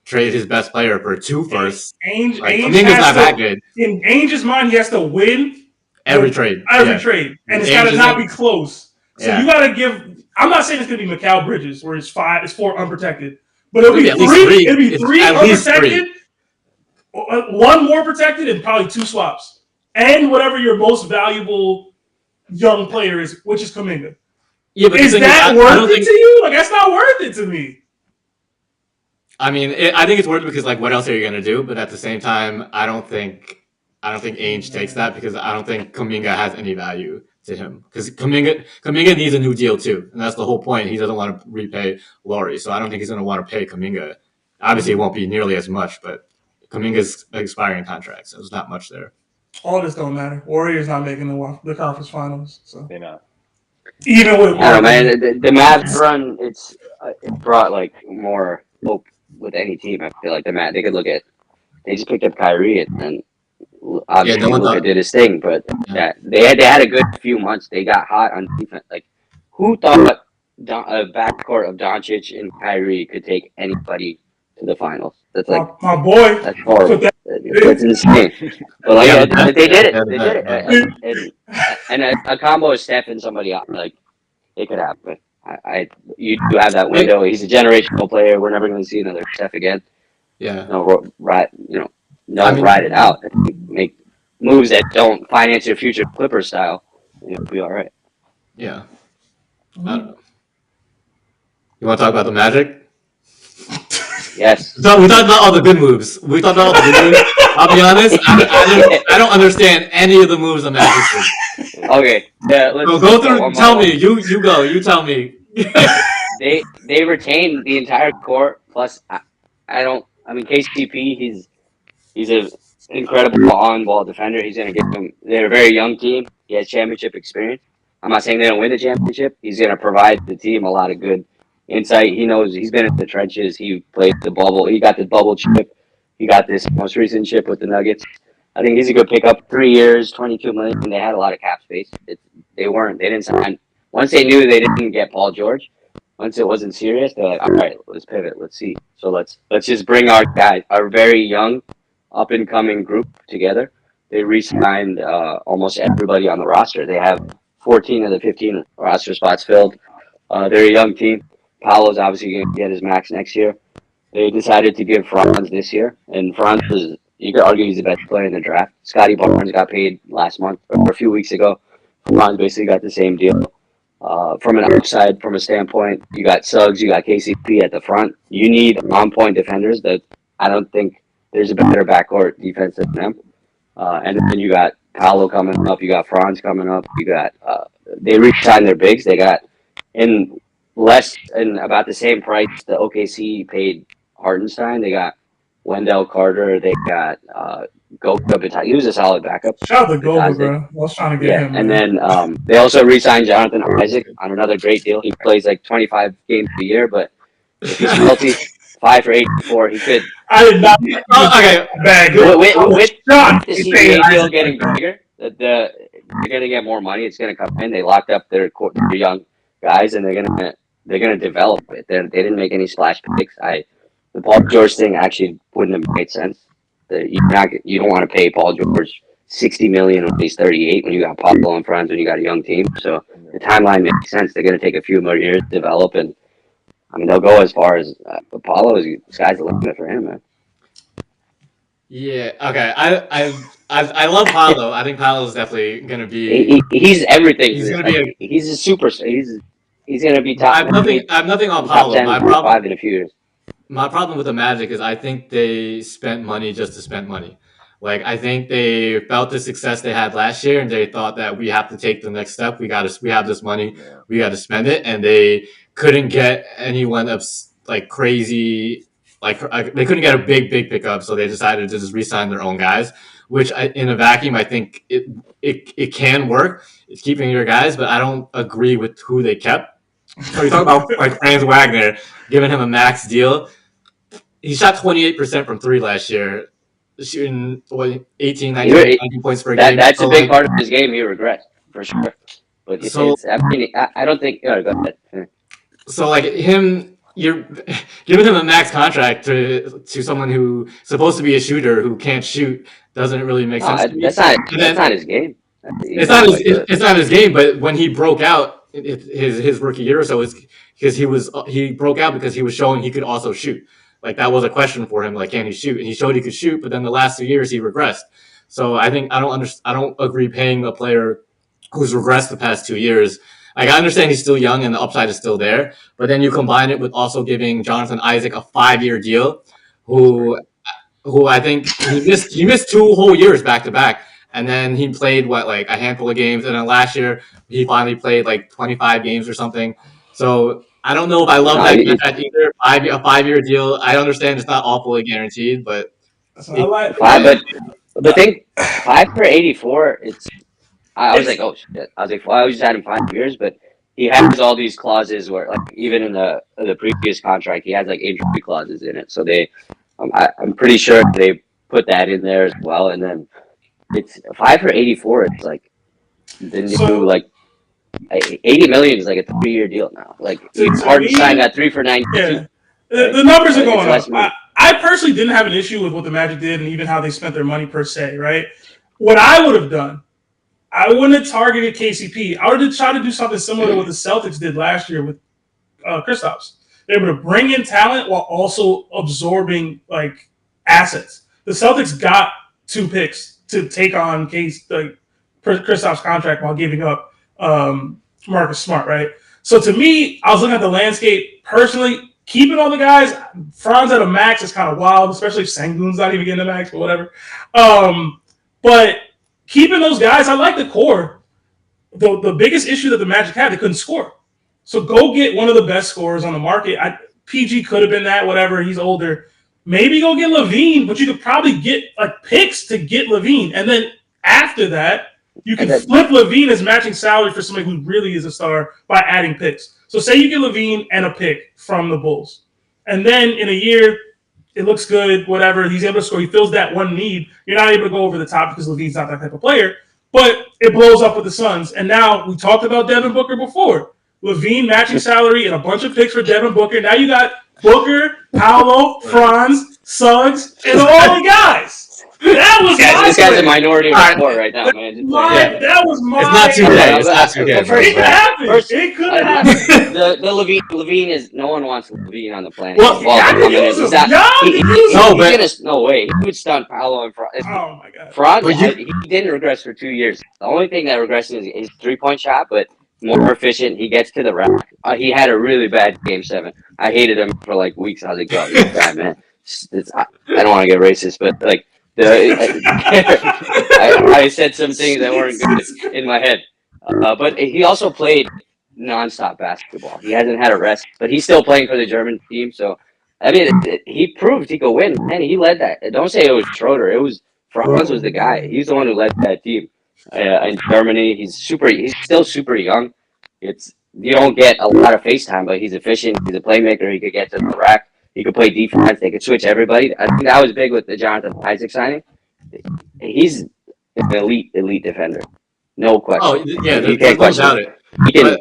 his best player for 2 firsts. Like Ainge Kuminga's has not that to. good. In Ainge's mind, he has to win Every trade, every yeah. trade, and it's got Ainge to is not be close. So yeah. you got to give. I'm not saying it's going to be Mikal Bridges where it's 4 unprotected, but it'll be At least 3. 3. It'll be It's 3 at least unprotected, 3. 1 more protected, and probably 2 swaps, and whatever your most valuable young player is, which is Kuminga. Yeah, but Is that I worth don't it think. to you? Like that's not worth it to me. I mean, I think it's worth it because like, what else are you gonna do? But at the same time, I don't think Ainge takes that because I don't think Kuminga has any value to him because Kuminga needs a new deal too, and that's the whole point. He doesn't want to repay Laurie, so I don't think he's gonna want to pay Kuminga. Obviously, it won't be nearly as much, but Kuminga's expiring contract, so there's not much there. All this don't matter. Warriors not making the conference finals, so They're not. even with I don't know, man. The Mavs run, it brought like more hope with any team. I feel like they could look at. They just picked up Kyrie, and then Yeah, no obviously one Luka thought. did his thing, but Yeah. that they had a good few months. They got hot on defense. Like who thought a backcourt of Doncic and Kyrie could take anybody to the finals? That's like my boy that's put horrible. that. That's insane. But They like have the best. they did it. They have the They did best. it. Yeah. And a combo of Steph and somebody else, like it could happen. You do have that Hey, window. He's a generational player. We're never going to see another Steph again. yeah. No, right? I Don't ride it mean, out. Make moves that don't finance your future Clipper style. You'll be all right. yeah. I don't know. You want to talk about the Magic? Yes. So we talked about all the good moves. We talked about all the good moves. I'll be honest. I don't understand any of the moves the Magic did. Okay. Yeah. Let's So go go through. one by Tell one. me. You go. You tell me. They retained the entire court. Plus, I don't. I mean, KCP. He's an incredible on-ball defender. He's going to give them. They're a very young team. He has championship experience. I'm not saying they don't win the championship. He's going to provide the team a lot of good insight. He knows he's been in the trenches. He played the bubble. He got the bubble chip. He got this most recent chip with the Nuggets. I think he's a good pickup. 3 years, 22 million. They had a lot of cap space. They weren't. They didn't sign. Once they knew they didn't get Paul George, once it wasn't serious, they're like, all right, let's pivot. Let's see. So let's just bring our guys, our very young, up and coming group together. They re-signed almost everybody on the roster. They have 14 of the 15 roster spots filled. They're a young team. Paolo's obviously going to get his max next year. They decided to give Franz this year, and Franz is, you could argue he's the best player in the draft. Scotty Barnes got paid last month or a few weeks ago. Franz basically got the same deal. From an outside, from a standpoint, you got Suggs, you got KCP at the front. You need on-point defenders. That I don't think there's a better backcourt defense than them. And then you got Paolo coming up. You got Franz coming up. You got they re-signed their bigs. They got in about the same price the OKC paid Hartenstein. They got Wendell Carter. They got Goga Batai. He was a solid backup. Shout out to Goga, bro. I was trying to get him. And man. then they also re-signed Jonathan Isaac on another great deal. He plays like 25 games a year, but if he's healthy, 5 for 84, he could. I did not. Okay. Bag. With Shot. the CBA deal getting bigger, they're gonna get more money. It's gonna come in. They locked up their young guys, and they're gonna develop it. They didn't make any splash picks. The Paul George thing actually wouldn't have made sense. You don't want to pay Paul George 60 million when he's 38 when you got Pablo and Franz when you got a young team. So the timeline makes sense. They're gonna take a few more years to develop, and I mean they'll go as far as Apollo. Sky's the limit for him, man. Yeah. Okay. I love Paolo. I think Paolo is definitely gonna be. He's everything. He's gonna be. He's a superstar. He's gonna be top. I have nothing on top Paolo. 10, My top problem. 5 in a few years. my problem with the Magic is I think they spent money just to spend money. Like I think they felt the success they had last year, and they thought that we have to take the next step. We have this money, Yeah. we got to spend it, and they couldn't get anyone of like crazy. Like they couldn't get a big pickup, so they decided to just re-sign their own guys. Which in a vacuum, I think it can work. It's keeping your guys, but I don't agree with who they kept. So you talk about like Franz Wagner, giving him a max deal. He shot 28% from three last year, shooting 18, 19 points per game. That's So a big like, part of his game. He regressed for sure. But so it's. I mean, I don't think. Go ahead. so like him, you're giving him a max contract to someone who's supposed to be a shooter who can't shoot doesn't really make sense No, to me. that's not. And That's then not his game. it's not his it's not his game, but when he broke out his rookie year or so, is because he broke out because he was showing he could also shoot. Like that was a question for him. Like, can he shoot? And he showed he could shoot, but then the last 2 years he regressed. So I think I don't agree paying a player who's regressed the past 2 years. Like I understand he's still young and the upside is still there, but then you combine it with also giving Jonathan Isaac a 5 year deal, That's crazy. who I think he missed 2 whole years back to back, and then he played like a handful of games, and then last year he finally played like 25 games or something. So I don't know if I love No, that contract either. A 5 year deal. I understand it's not awfully guaranteed, but So I it, like five. But the thing, 5 for 84. I was like, oh shit. I was like, well, I just had him 5 years, but he has all these clauses where, like, even in the previous contract, he has like injury clauses in it. So I'm pretty sure they put that in there as well. And then it's 5 for 84. It's like the new so 80 million is like a 3 year deal now. Like to Harden signed me, that 3 for 92. yeah, Right? the numbers are It's going less up. money. I personally didn't have an issue with what the Magic did and even how they spent their money per se, right? What I would have done, I wouldn't have targeted KCP. I would have tried to do something similar to what the Celtics did last year with Kristaps. They're able to bring in talent while also absorbing like assets. The Celtics got 2 picks to take on Kristaps' contract while giving up Marcus Smart, right? So to me, I was looking at the landscape personally. Keeping all the guys, Franz at a max is kind of wild, especially if Sengun's not even getting a max, but whatever. But keeping those guys, I like the core. The biggest issue that the Magic had, they couldn't score. So go get one of the best scorers on the market. PG could have been that, whatever. He's older. Maybe go get Levine, but you could probably get like picks to get Levine, and then after that, you can flip Levine as matching salary for somebody who really is a star by adding picks. So say you get Levine and a pick from the Bulls, and then in a year it looks good, whatever. He's able to score. He fills that one need. You're not able to go over the top because Levine's not that type of player, but it blows up with the Suns. And now we talked about Devin Booker before. Levine matching salary and a bunch of picks for Devin Booker. Now you got Booker, Paolo, Franz, Suggs, and all the guys. That was This guy's a minority report right now, man. That was my. it's not too bad. It's not too It bad. could happen. It could happen. The Levine is no one wants Levine on the planet. Well, No way. He would stun Paolo and Franz. Oh my god. Franz, he didn't regress for 2 years. The only thing that regresses is his 3-point shot, but more efficient. He gets to the rack. He had a really bad game 7. I hated him for like weeks. I was like, oh, he's bad, man. I don't want to get racist, but like. I said some things that weren't good in my head. But he also played nonstop basketball. He hasn't had a rest, but he's still playing for the German team. So, I mean, he proved he could win. Man, he led that. Don't say it was Schroeder. It was Franz was the guy. He's the one who led that team in Germany. He's still super young. You don't get a lot of face time, but he's efficient. He's a playmaker. He could get to the rack. He could play defense. They could switch everybody. I think that was big with the Jonathan Isaac signing. He's an elite defender, no question. Oh yeah, you can't question it. He can.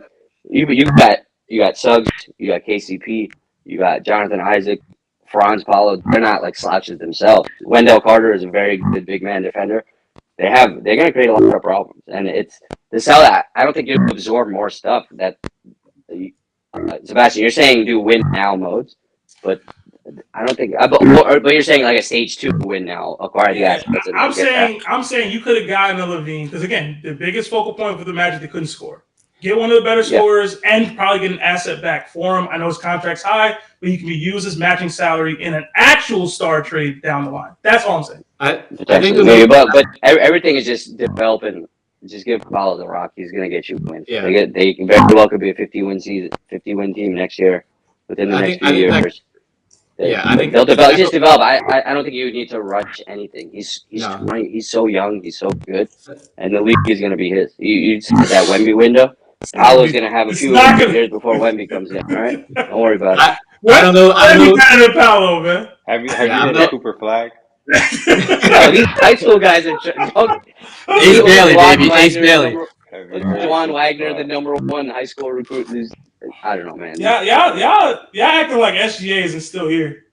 You got Suggs, you got KCP, you got Jonathan Isaac, Franz Paolo. They're not like slouches themselves. Wendell Carter is a very good big man defender. They're going to create a lot of problems, and it's the Celtics. I don't think you absorb more stuff. That Sebastian, you're saying do win now modes. But I don't think. But you're saying like a stage 2 win now. Acquire the assets. I'm saying you could have gotten a Levine because again, the biggest focal point for the Magic they couldn't score. get one of the better scorers, and probably get an asset back for him. I know his contract's high, but he can be used as matching salary in an actual star trade down the line. That's all I'm saying. I think maybe, but everything is just developing. Just give Paolo the rock. He's gonna get you wins. Yeah. They very well could be a 50-win season, 50-win team next year. Within the next few years. I think they'll develop. Just develop. I don't think you need to rush anything. He's 20. He's so young. He's so good, and the league is gonna be his. You see that Wemby window. Paolo's gonna have a few years before Wemby comes in. All right, don't worry about it. I don't know. Better than Paolo, man. Have you heard Cooper Flag? No, these high school guys are. Ace Bailey, baby. Ace Bailey. Juwan Wagner, the #1 high school recruit. I don't know, man. Y'all acting like SGA isn't still here.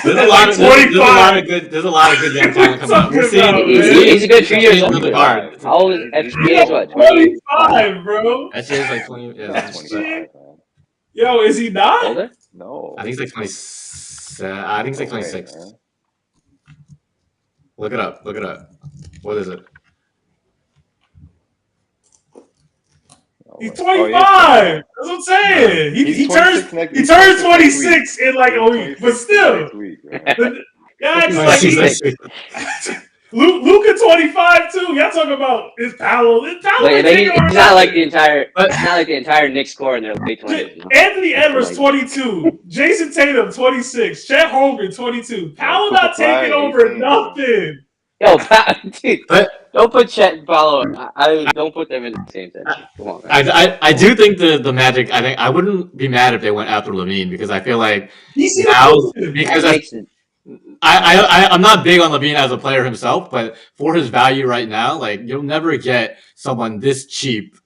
There's a lot of good young talent coming up. He's a good few years old. How old is SGA? Is what? 25, bro. SGA is like 20. Yeah, 25. Yo, is he not? Older? No. I think he's like 27. I think he's like 26. Man. Look it up. What is it? He's 25. That's what I'm saying. He turns 26 in like a week, but still. Luka 25 too. Y'all talking about his Paolo? He's not like the entire Knicks core in their late 20s. Anthony Edwards 22, Jason Tatum 26, Chet Holmgren 22. Paolo not taking over nothing. Yo, dude, don't put Chet and Paolo. Don't put them in the same sentence. Come on, man. I do think the Magic. I wouldn't be mad if they went after Levine because I feel like I'm not big on Levine as a player himself, but for his value right now, like you'll never get someone this cheap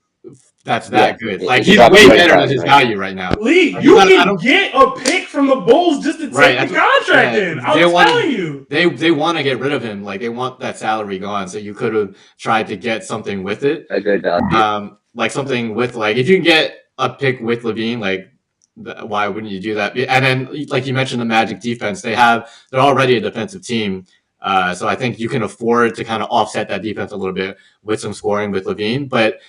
that's that good. Like he's way better than his value right now. Lee, you can get a pick from the Bulls just to take the contract in. I'm telling you. They want to get rid of him. Like they want that salary gone. So you could have tried to get something with it. A good value. Like something with like if you can get a pick with Levine, like why wouldn't you do that? And then like you mentioned the Magic defense, they're already a defensive team. So I think you can afford to kind of offset that defense a little bit with some scoring with Levine, but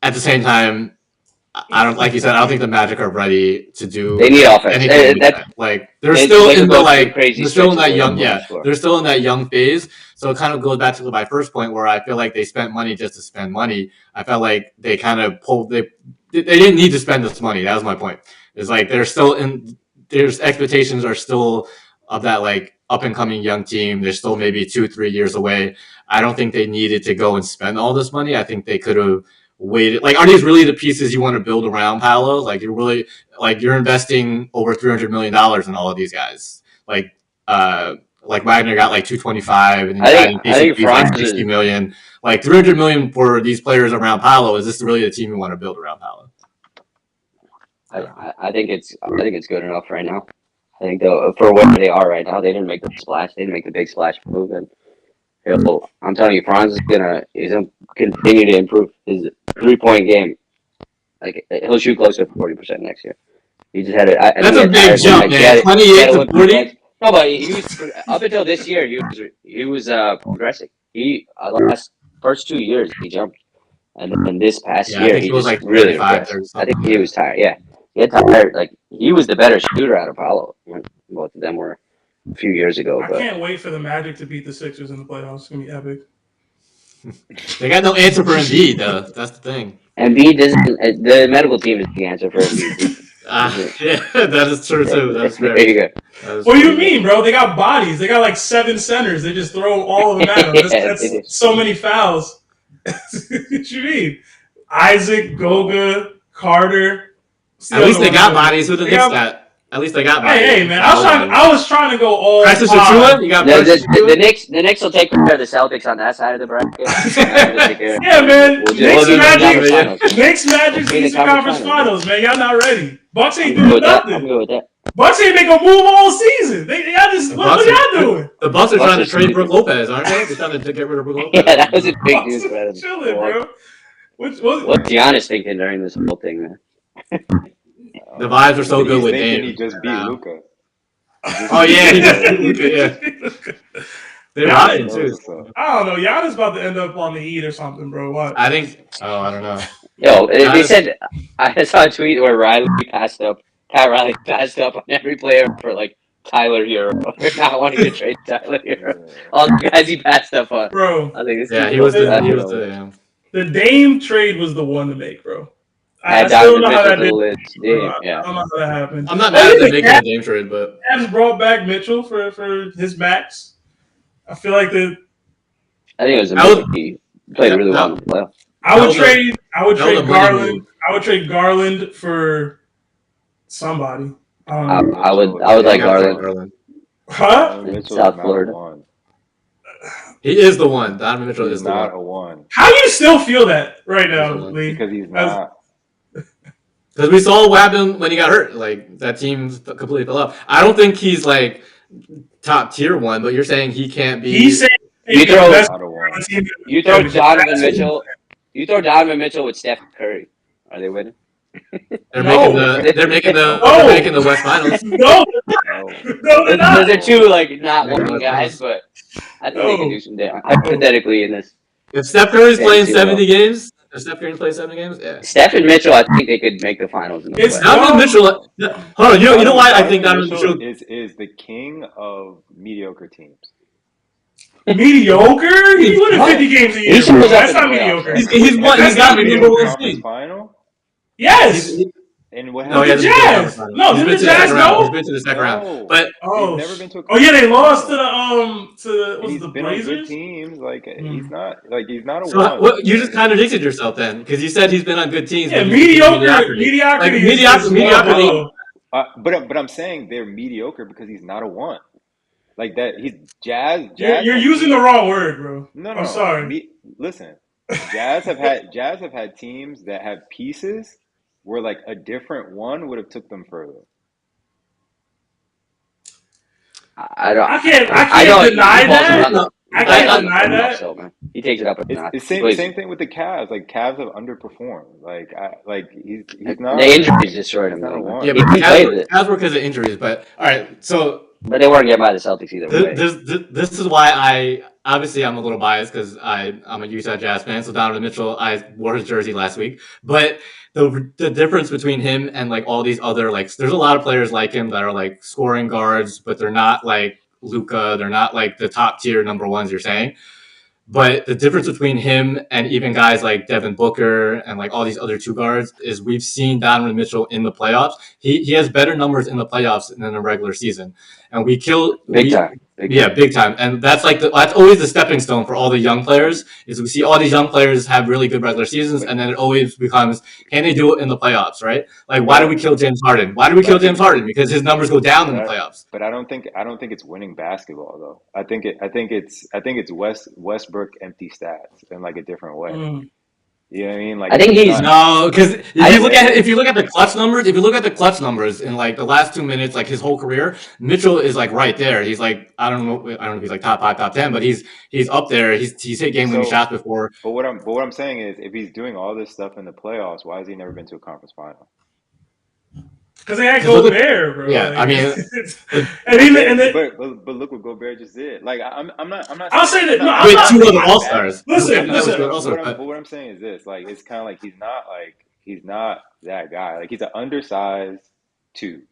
at the same time, I don't like you said. I don't think the Magic are ready to do. They need offense. Like they're still in the like they're still in that young they're still in that young phase. So it kind of goes back to my first point where I feel like they spent money just to spend money. I felt like they kind of pulled they didn't need to spend this money. That was my point. It's like they're still in there's expectations are still of that like up and coming young team. They're still maybe 2-3 years away. I don't think they needed to go and spend all this money. I think they could have waited. Like, are these really the pieces you want to build around Paolo? Like, you're investing over $300 million in all of these guys. Like Wagner got like 225, and I think like 60 million. Like 300 million for these players around Paolo. Is this really the team you want to build around Paolo? I think it's good enough right now. I think for where they are right now, they didn't make the splash. They didn't make the big splash move, and I'm telling you, Franz is gonna continue to improve his 3-point game. Like he'll shoot close to 40% next year. He just had it. That's a big jump, man. 28 to 40. No, but he was up until this year. He was progressing. He last first 2 years he jumped, and then this past year he was like really progressed. I think he was tired. Yeah, he had tired. Like he was the better shooter out of Paolo. Both of them were a few years ago. I can't wait for the Magic to beat the Sixers in the playoffs. It's gonna be epic. They got no answer for Embiid, though. That's the thing. Embiid doesn't. The medical team is the answer for Embiid. Yeah, that is true too. That's very. There you go. What do you mean, bro? They got bodies. They got like 7 centers. They just throw all of them at them. That's so many fouls. What you mean? Isaac, Goga, Carter. At least they got bodies. Who the Knicks got? At least they got bodies. Hey, man! I was trying to go all. Precious Achiuwa? You got the Knicks will take care of the Celtics on that side of the bracket. Yeah, man. Knicks Magic Eastern Conference Finals, man. Y'all not ready. Bucks ain't doing nothing. I'm good with that. Bucks ain't make a move all season. Y'all just what are y'all doing? The Bucks are trying to trade Brook Lopez, aren't they? They're trying to get rid of Brook Lopez. Yeah, that was a big news for them. Chilling, bro. What's Giannis thinking during this whole thing, man? The vibes are so good with Dame. He just beat Luka. Oh yeah, he just beat Luka. Yeah. They're Giannis, riding That was too. what's up. I don't know. Giannis about to end up on the Heat or something, bro. What? I think. Oh, I don't know. Yo, they Giannis, said I saw a tweet where Pat Riley passed up on every player for like Tyler Hero, or not wanting to trade Tyler Hero. Yeah. All the guys he passed up on. Bro, I think this yeah, dude's he was the he was professional. the. Yeah. the Dame trade was the one to make, bro. I Add still don't Donovan know how Mitchell that to the did. list. Bro. Damn, I yeah. don't know how that happened. I'm not Oh mad at yeah, them the making a Dame trade, but Cavs brought back Mitchell for his max. I feel like I think it was a that move. was He played really well in that, the playoffs. I that would was a trade. I would that was a trade money Garland. move. I would trade Garland for somebody. I don't Donovan know. Mitchell I would Yeah, you like gotta is take Garland Garland. Huh? Donovan in Mitchell is South not a Florida. one. He is the one. Donovan Mitchell He's is the not one. a one How do you still feel that right He's the now, one. Lee? because he's As, not. Because we saw what happened when he got hurt. Like that team completely fell off. I don't think he's like top tier one, but you're saying he can't he's be. saying You he's the throw best Not a player on one. the team. you throw Championship. Donovan That's what he's Mitchell. You throw Donovan Mitchell with Steph Curry. Are they winning? They're making No. the. They're making the. No. They're making the West Finals. No, No. no, they're Those not. are two like not Making the winning West guys, Finals. but I think they can No. do some damage. No. Hypothetically, in this If Steph Curry's playing fantasy 70 world, games, if Steph Curry's playing 70 games, yeah. Steph and Mitchell, I think they could make the finals in the It's playoffs. Donovan dumb. Mitchell. Hold on. You know why I think Donovan Donovan Mitchell Mitchell. is the king of mediocre teams. Mediocre? He's winning What? 50 games a He year, shows bro. up That's in the not playoffs, mediocre. right? He's won. Has He's That's he got not the been number to a one mediocre. conference seed. final? Yes. And what No, he With happened? the hasn't been to the conference Jazz. finals. No, He's didn't been the to the Jazz second round. He's go? been to the second round. No, But they've Oh, never been to a oh yeah, conference they lost final. to the And was it he's the been on good Blazers? teams. Like Hmm. he's not a so one. you just contradicted yourself then because you said he's been on good teams, Yeah, but he's achieved mediocrity. Like mediocrity is well mediocrity. below. But I'm saying they're mediocre because he's not a one. Like that, he's Jazz You're had using the teams. wrong word, bro. No, I'm no. sorry. Listen, Jazz have had teams that have pieces where like a different one would have took them further. I don't. I can't I know deny he balls that. around the I he balls can't around the deny playoffs, that. so man, he takes it up a notch. It's He plays. same thing with the Cavs. Like Cavs have underperformed. Like he's The not injuries destroyed he's him, not a though, man. Yeah, one. but He played it, Cavs were because of injuries. But all right, so but they weren't getting by the Celtics either way. this is why I'm a little biased because I'm a Utah Jazz fan. So Donovan Mitchell, I wore his jersey last week, but the difference between him and like all these other like there's a lot of players like him that are like scoring guards, but they're not like Luca. They're not like the top tier number ones you're saying. But the difference between him and even guys like Devin Booker and like all these other two guards is we've seen Donovan Mitchell in the playoffs. He has better numbers in the playoffs than in the regular season, and Big time, big yeah, time. big time. And that's like that's always the stepping stone for all the young players is we see all these young players have really good regular seasons, But and then it always becomes can they do it in the playoffs, right? Like why do we but kill James Harden? Why do we but I kill James think Harden? Because his numbers go down in but the I playoffs. but I don't think it's winning basketball though. I think it's Westbrook empty stats in like a different way. Mm. You know what I mean? I Like think he's he's. not. No, because I if you look at the clutch numbers, if you look at the clutch numbers in like the last 2 minutes, like his whole career, Mitchell is like right there. He's like I don't know if he's like top five, top 10, but he's up there. He's hit game winning So, shots before. but what I'm saying is, if he's doing all this stuff in the playoffs, why has he never been to a conference final? Because they had Because look Gobert, bro. yeah, I Like, mean, and even and then But look what Gobert just did. Like I'm not I'll saying say that. No, I'm I'm with not not. two saying other he's All bad. Stars, Listen, that was listen. good All Stars, But what I'm saying is this: like it's kind of like he's not that guy. Like he's an undersized two.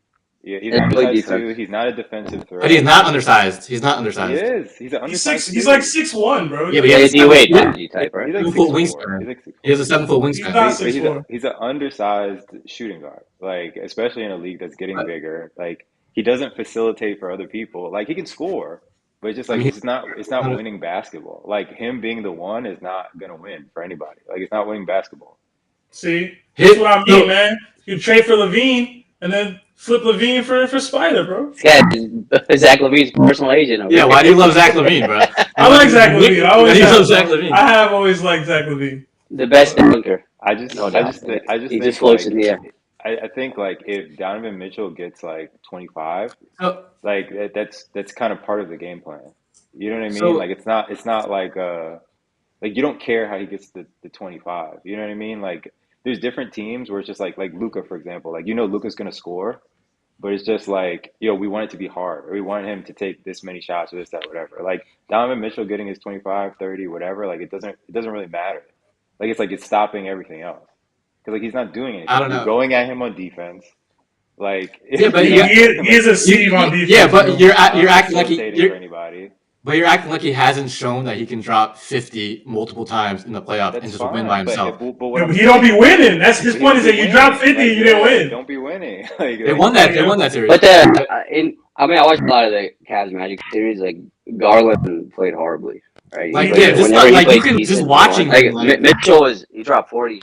Yeah, he's an doesn't play undersized defense. two. He's not a defensive but he's threat. not undersized. He's not He undersized. is. He's an undersized He's like two. 6'1", bro. Yeah, but Yeah, he has a D Wade 7 foot, body type, right? He's like 7 foot 6'4". wingspan. He's like six He has four. a 7 foot He's wingspan. not But 6'4". he's an undersized shooting guard. Like especially in a league that's getting bigger. Like he doesn't facilitate for other people. Like he can score, but it's just I like mean, it's not winning basketball. Like him being the one is not gonna win for anybody. Like it's not winning basketball. See, that's hit what I mean, so man. You trade for Levine and then flip Levine for Spider, bro. This guy is Zach Levine's personal agent over yeah. here. Why do you love Zach Levine, bro? I like Zach Levine. I Why always do you have, love Zach bro. Levine? I have always liked Zach Levine. The best dunker, no doubt. I just He just think floats like in the air. I think like if Donovan Mitchell gets like 25, So, like that's kind of part of the game plan. You know what I mean? so Like it's not like you don't care how he gets the 25. You know what I mean? Like there's different teams where it's just like Luca, for example. Like Luca's gonna score, but it's just like, we want it to be hard, or we want him to take this many shots or this, that, whatever. Like Donovan Mitchell getting his 25, 30, whatever, like it doesn't really matter. Like it's stopping everything else. Because like he's not doing I anything. don't You're know. going at him on defense. Like Yeah, but you're not He helping him is a anything. sieve on defense. Yeah, but bro. you're Not acting like facilitating for anybody. but you're acting like he hasn't shown that he can drop 50 multiple times in the playoffs and That's just win by fine. But himself. what Yeah, I'm but he don't be saying, winning. That's his but he point. don't Is be that you dropped winning. 50 Like and you didn't win. don't be winning. They won that. They won that series. But I watched a lot of the Cavs Magic series. Like Garland played horribly, right? He Like, played, yeah, just whenever he like you played can decent, just watching like him. Like, Mitchell he dropped 40.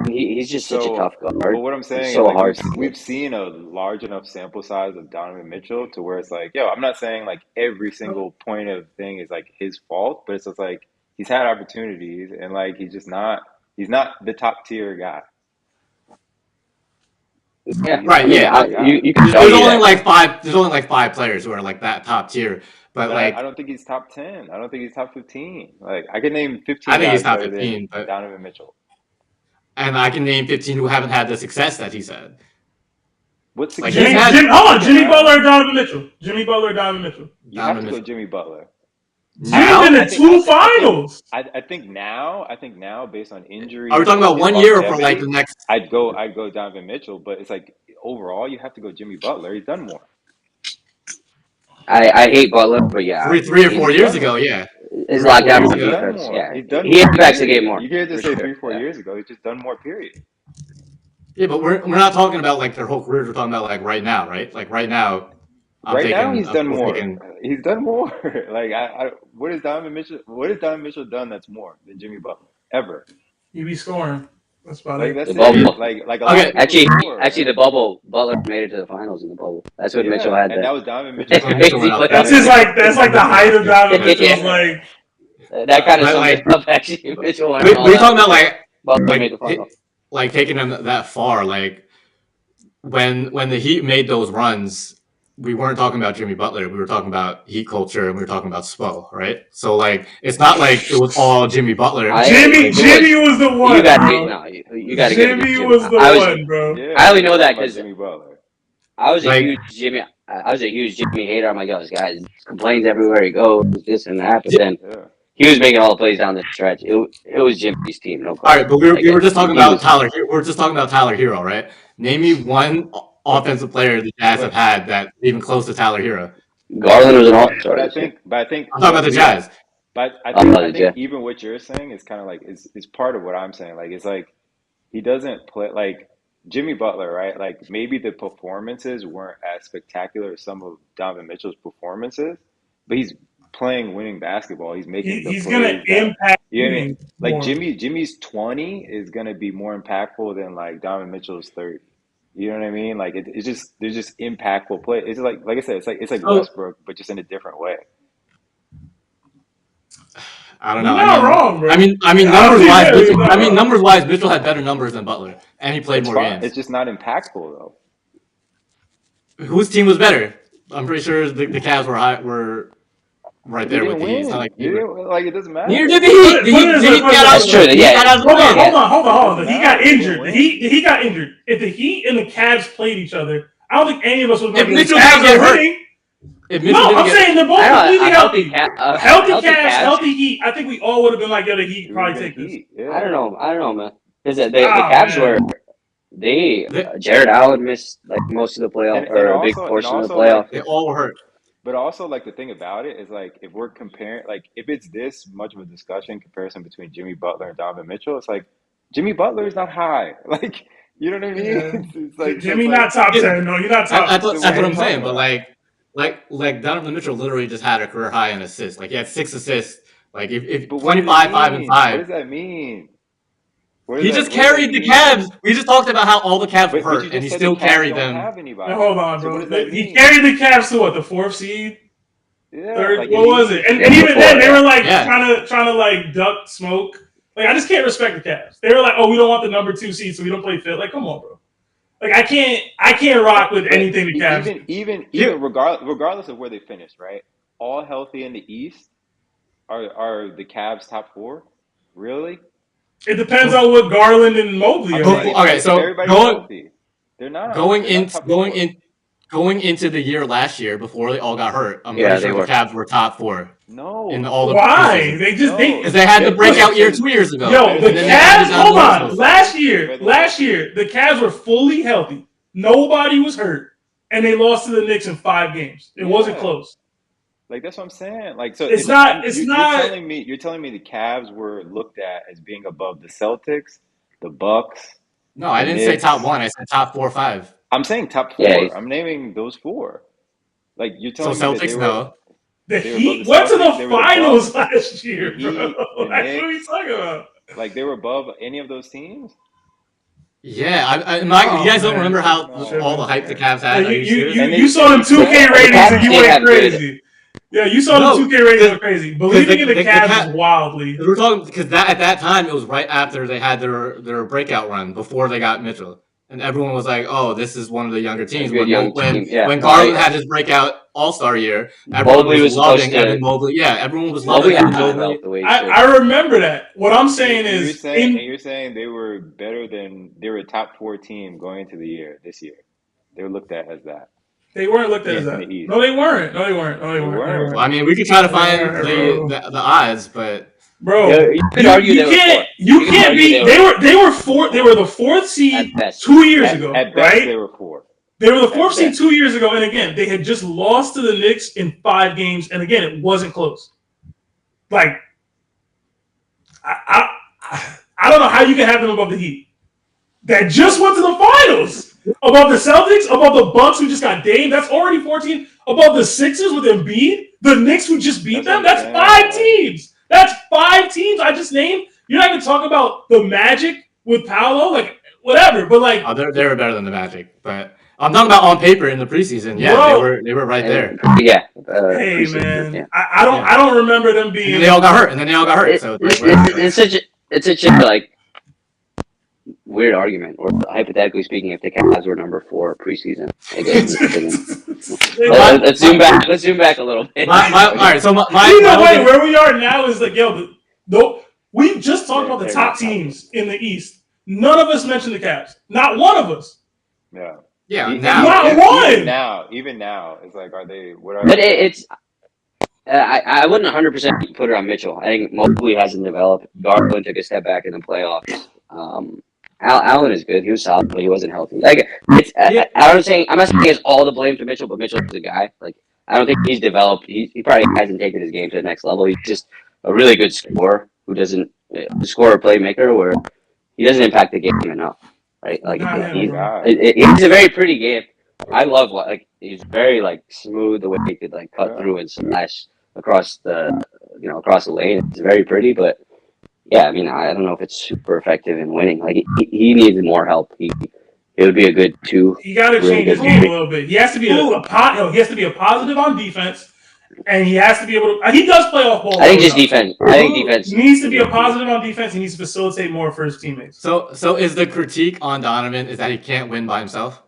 He's just such a tough But guard. what I'm It's saying is so like hard. we've seen a large enough sample size of Donovan Mitchell to where it's like, I'm not saying like every single point of thing is like his fault, but it's just like he's had opportunities and like he's not the top tier guy. Yeah, He's right? not the Yeah. top guy. you can There's argue only that. like five. There's only like five players who are like that top tier. But But I like, don't think he's top 10. I don't think he's top 15. Like I could name I 15 think he's guys top better than 15. But Donovan Mitchell. and I can name 15 who haven't had the success that he's had. What Like, success? he's had- Hold on, Jimmy Butler or Donovan Mitchell? Jimmy Butler or Donovan Mitchell? You have to Donovan go Mitchell. Jimmy Butler. Jimmy's in the two finals. I think now based on injuries. Are we talking about and 1 year or for like longevity, the next? I'd go Donovan Mitchell, but it's like overall you have to go Jimmy Butler. He's done more. I hate Butler, but yeah, Three or 4 He's years done ago, more. yeah. his 3 or 4 lockdown years on ago. He's done defense. more. Yeah, He's done he more. impacts the Period. game more. You can't just for say sure. 3-4 Yeah. years ago. He's just done more. Period. Yeah, but we're not talking about like their whole careers. We're talking about like right now, right? Like right now, Now he's done more. Taking, He's done more. Like what has Donovan Mitchell done that's more than Jimmy Butler ever? He be scoring. That's about Like it. that's The bubble. it. Like a lot of people Actually, score. the bubble. Butler made it to the finals in the bubble. That's what Mitchell had. And That that was Donovan Mitchell's Mitchell went out there. That's like the height of Donovan Mitchell's Yeah. like. that kind of But, sums like, it up. Actually, Mitchell went we're all out. talking about like Butler made the final. like taking them that far. Like when the Heat made those runs, we weren't talking about Jimmy Butler. We were talking about Heat culture, and we were talking about Spo, right? So like, it's not like it was all Jimmy Butler. Jimmy was the one. You got bro. you got to give it to Jimmy Jimmy. was the one, bro. Yeah, I only know that about because Jimmy Butler. I was a Like- huge Jimmy. I was a huge Jimmy hater. I'm like, yo, this guy complains everywhere he goes, this and that. But then Yeah. he was making all the plays down the stretch. It was Jimmy's team, no All question. right, but we were just talking He about was- Tyler. We're just talking about Tyler Hero, right? Name me one offensive player the Jazz have had that even close to Tyler Hero. Garland was an all-star. But I think I'm talking about the Jazz. But I yeah. think even what you're saying is kind of like is part of what I'm saying. Like it's like he doesn't play like Jimmy Butler, right? Like maybe the performances weren't as spectacular as some of Donovan Mitchell's performances, but he's playing winning basketball. He's making the He's plays gonna impact. You know what I mean? Like more. Jimmy's 20 is gonna be more impactful than like Donovan Mitchell's 30. You know what I mean? Like it's just there's just impactful play. It's like I said, it's like Westbrook, but just in a different way. I don't know. You're not wrong, bro. I mean, numbers wise, Mitchell had better numbers than Butler, and he played more games. It's just not impactful though. Whose team was better? I'm pretty sure the Cavs were right there with the Heat. It's not like it doesn't matter. Neither did the Heat. The Heat got out. That's true. Yeah. Hold on. He got injured. He got injured. If the Heat and the Cavs played each other, I don't think any of us would have been Mitchell didn't get hurt. I'm saying they're both completely healthy. Healthy Cavs, Cavs. healthy Heat. I think we all would have been like, yo, the Heat probably take this. Yeah. I don't know, man. Because the Cavs were Jared Allen missed like most of the playoff or a big portion of the playoff. They all were hurt. But also, like the thing about it is, like if we're comparing, like if it's this much of a discussion comparison between Jimmy Butler and Donovan Mitchell, it's like Jimmy Butler is not high. Like you know what I mean? Yeah. It's like Jimmy not top 10. No, you're not top. That's what I'm saying. But like Donovan Mitchell literally just had a career high in assists. Like he had 6 assists. Like if 25, 5 and 5. What does that mean? He just carried the Cavs. We just talked about how all the Cavs were hurt, and he still carried them. Now, hold on, bro. He carried the Cavs to what, the 4th seed? Yeah, Third, like what was it? And even then, they were like trying to like duck smoke. Like I just can't respect the Cavs. They were like, oh, we don't want the number 2 seed, so we don't play fit. Like, come on, bro. Like I can't rock with anything the Cavs. Even regardless of where they finished, right? All healthy in the East are the Cavs top 4? Really? It depends on what Garland and Mobley are. Okay, so everybody's healthy. They're not. going They're not in top going four. in going into the year last year before they all got hurt. I'm Yeah, pretty they sure the were. Cavs were top 4 in No, all the Why? preseason They just no. because they had the They're better breakout year than. 2 years ago, yo, Better the and than then the they rest of added Cavs. the down Hold the season. on. middle. Last They're year, better than the rest last of the year, season. the Cavs were fully healthy. Nobody was hurt, and they lost to the Knicks in 5 games. It wasn't Yeah, close. like that's what I'm saying. Like so, It's it's not. I'm It's you're not. telling me the Cavs were looked at as being above the Celtics, the Bucks, No, I the didn't say top Knicks. 1. I said top 4 or 5. I'm saying top Yeah, four. I'm naming those four. Like you're So telling me that Celtics, no. The they were above Heat the went to Celtics, the they were the finals Bucks, last the year, bro. Heat, the Like, what are you Knicks. talking about? Like they were above any of those teams. Yeah, you Oh guys don't remember man, how you all the No, tripping? hype the man. Cavs had? Like Are you serious? you saw And them they 2K suck. the ratings and Cavs you did went have good. crazy. Yeah, you saw them No, 2K ratings go crazy. because Believing in the Cavs is wildly. we're talking because that at that time it was right after they had their breakout run before they got Mitchell, and everyone was like, "Oh, this is one of the younger A teams." good young team. Yeah, When no, Garland had his breakout All Star year, everyone Mobley was was supposed loving to. Evan Mobley. Yeah, everyone was loving Mobley Evan had to Mobley. develop the way he should. I remember that. What I'm saying And is in you're saying they were better than they were a top four team going into the year this year. They were looked at as that they weren't looked at as in the that. East. No, they weren't. No, they weren't. No, they They weren't. No, they Well, weren't. I weren't. mean, we could try to No, they find weren't, bro. the odds, but Bro, You could argue they were four. you You could can't argue be. They were the fourth at seed best. 2 years ago, At best, right? they were four. They were the At fourth seed best. 2 years ago, and again, they had just lost to the Knicks in 5 games, and again, it wasn't close. Like, I don't know how you can have them above the Heat that just went to the finals, above the Celtics, above the Bucks who just got Dame. That's already 14. Above the Sixers with Embiid, the Knicks who just beat That's what them. I'm That's saying. 5 teams. That's 5 teams I just named. You're not even talking about the Magic with Paolo, like whatever. But like, they were better than the Magic. But I'm talking about on paper in the preseason. Yeah, bro, they were right there. Yeah. hey Preseason, man, yeah. I don't remember them And being. then they all got hurt. And then they all got hurt. So it's like, whatever. It's such a like weird argument. Or hypothetically speaking, if the Cavs were number 4 preseason, I guess. Let's zoom back. Let's zoom back a little bit. All right. So my Either way, thing- where we are now is like, yo, we just talked about the top teams in the East. None of us mentioned the Cavs. Not one of us. Yeah. yeah, E- now Not one. even now, it's like, are they? What are But they? it's I wouldn't 100% put it on Mitchell. I think Mobley hasn't developed. Garland took a step back in the playoffs. Allen is good. He was solid, but he wasn't healthy. Like it's, Yeah. I'm not saying it's all the blame to Mitchell, but Mitchell's a guy. Like I don't think he's developed. He probably hasn't taken his game to the next level. He's just a really good scorer who doesn't score a playmaker where he doesn't impact the game enough. Right? Like Not him, Oh bro. God. it's a very pretty game. I love like he's very like smooth the way he could like cut Yeah. through and slash across the across the lane. It's very pretty, but yeah, I mean I don't know if it's super effective in winning. Like he needs more help. It would be a good 2. He got to really change his good game a team. little bit. He has to be he has to be a positive on defense, and he has to be able to. He does play off ball. I think just defense. I think defense He needs to be a positive on defense. He needs to facilitate more for his teammates. So is the critique on Donovan is that he can't win by himself?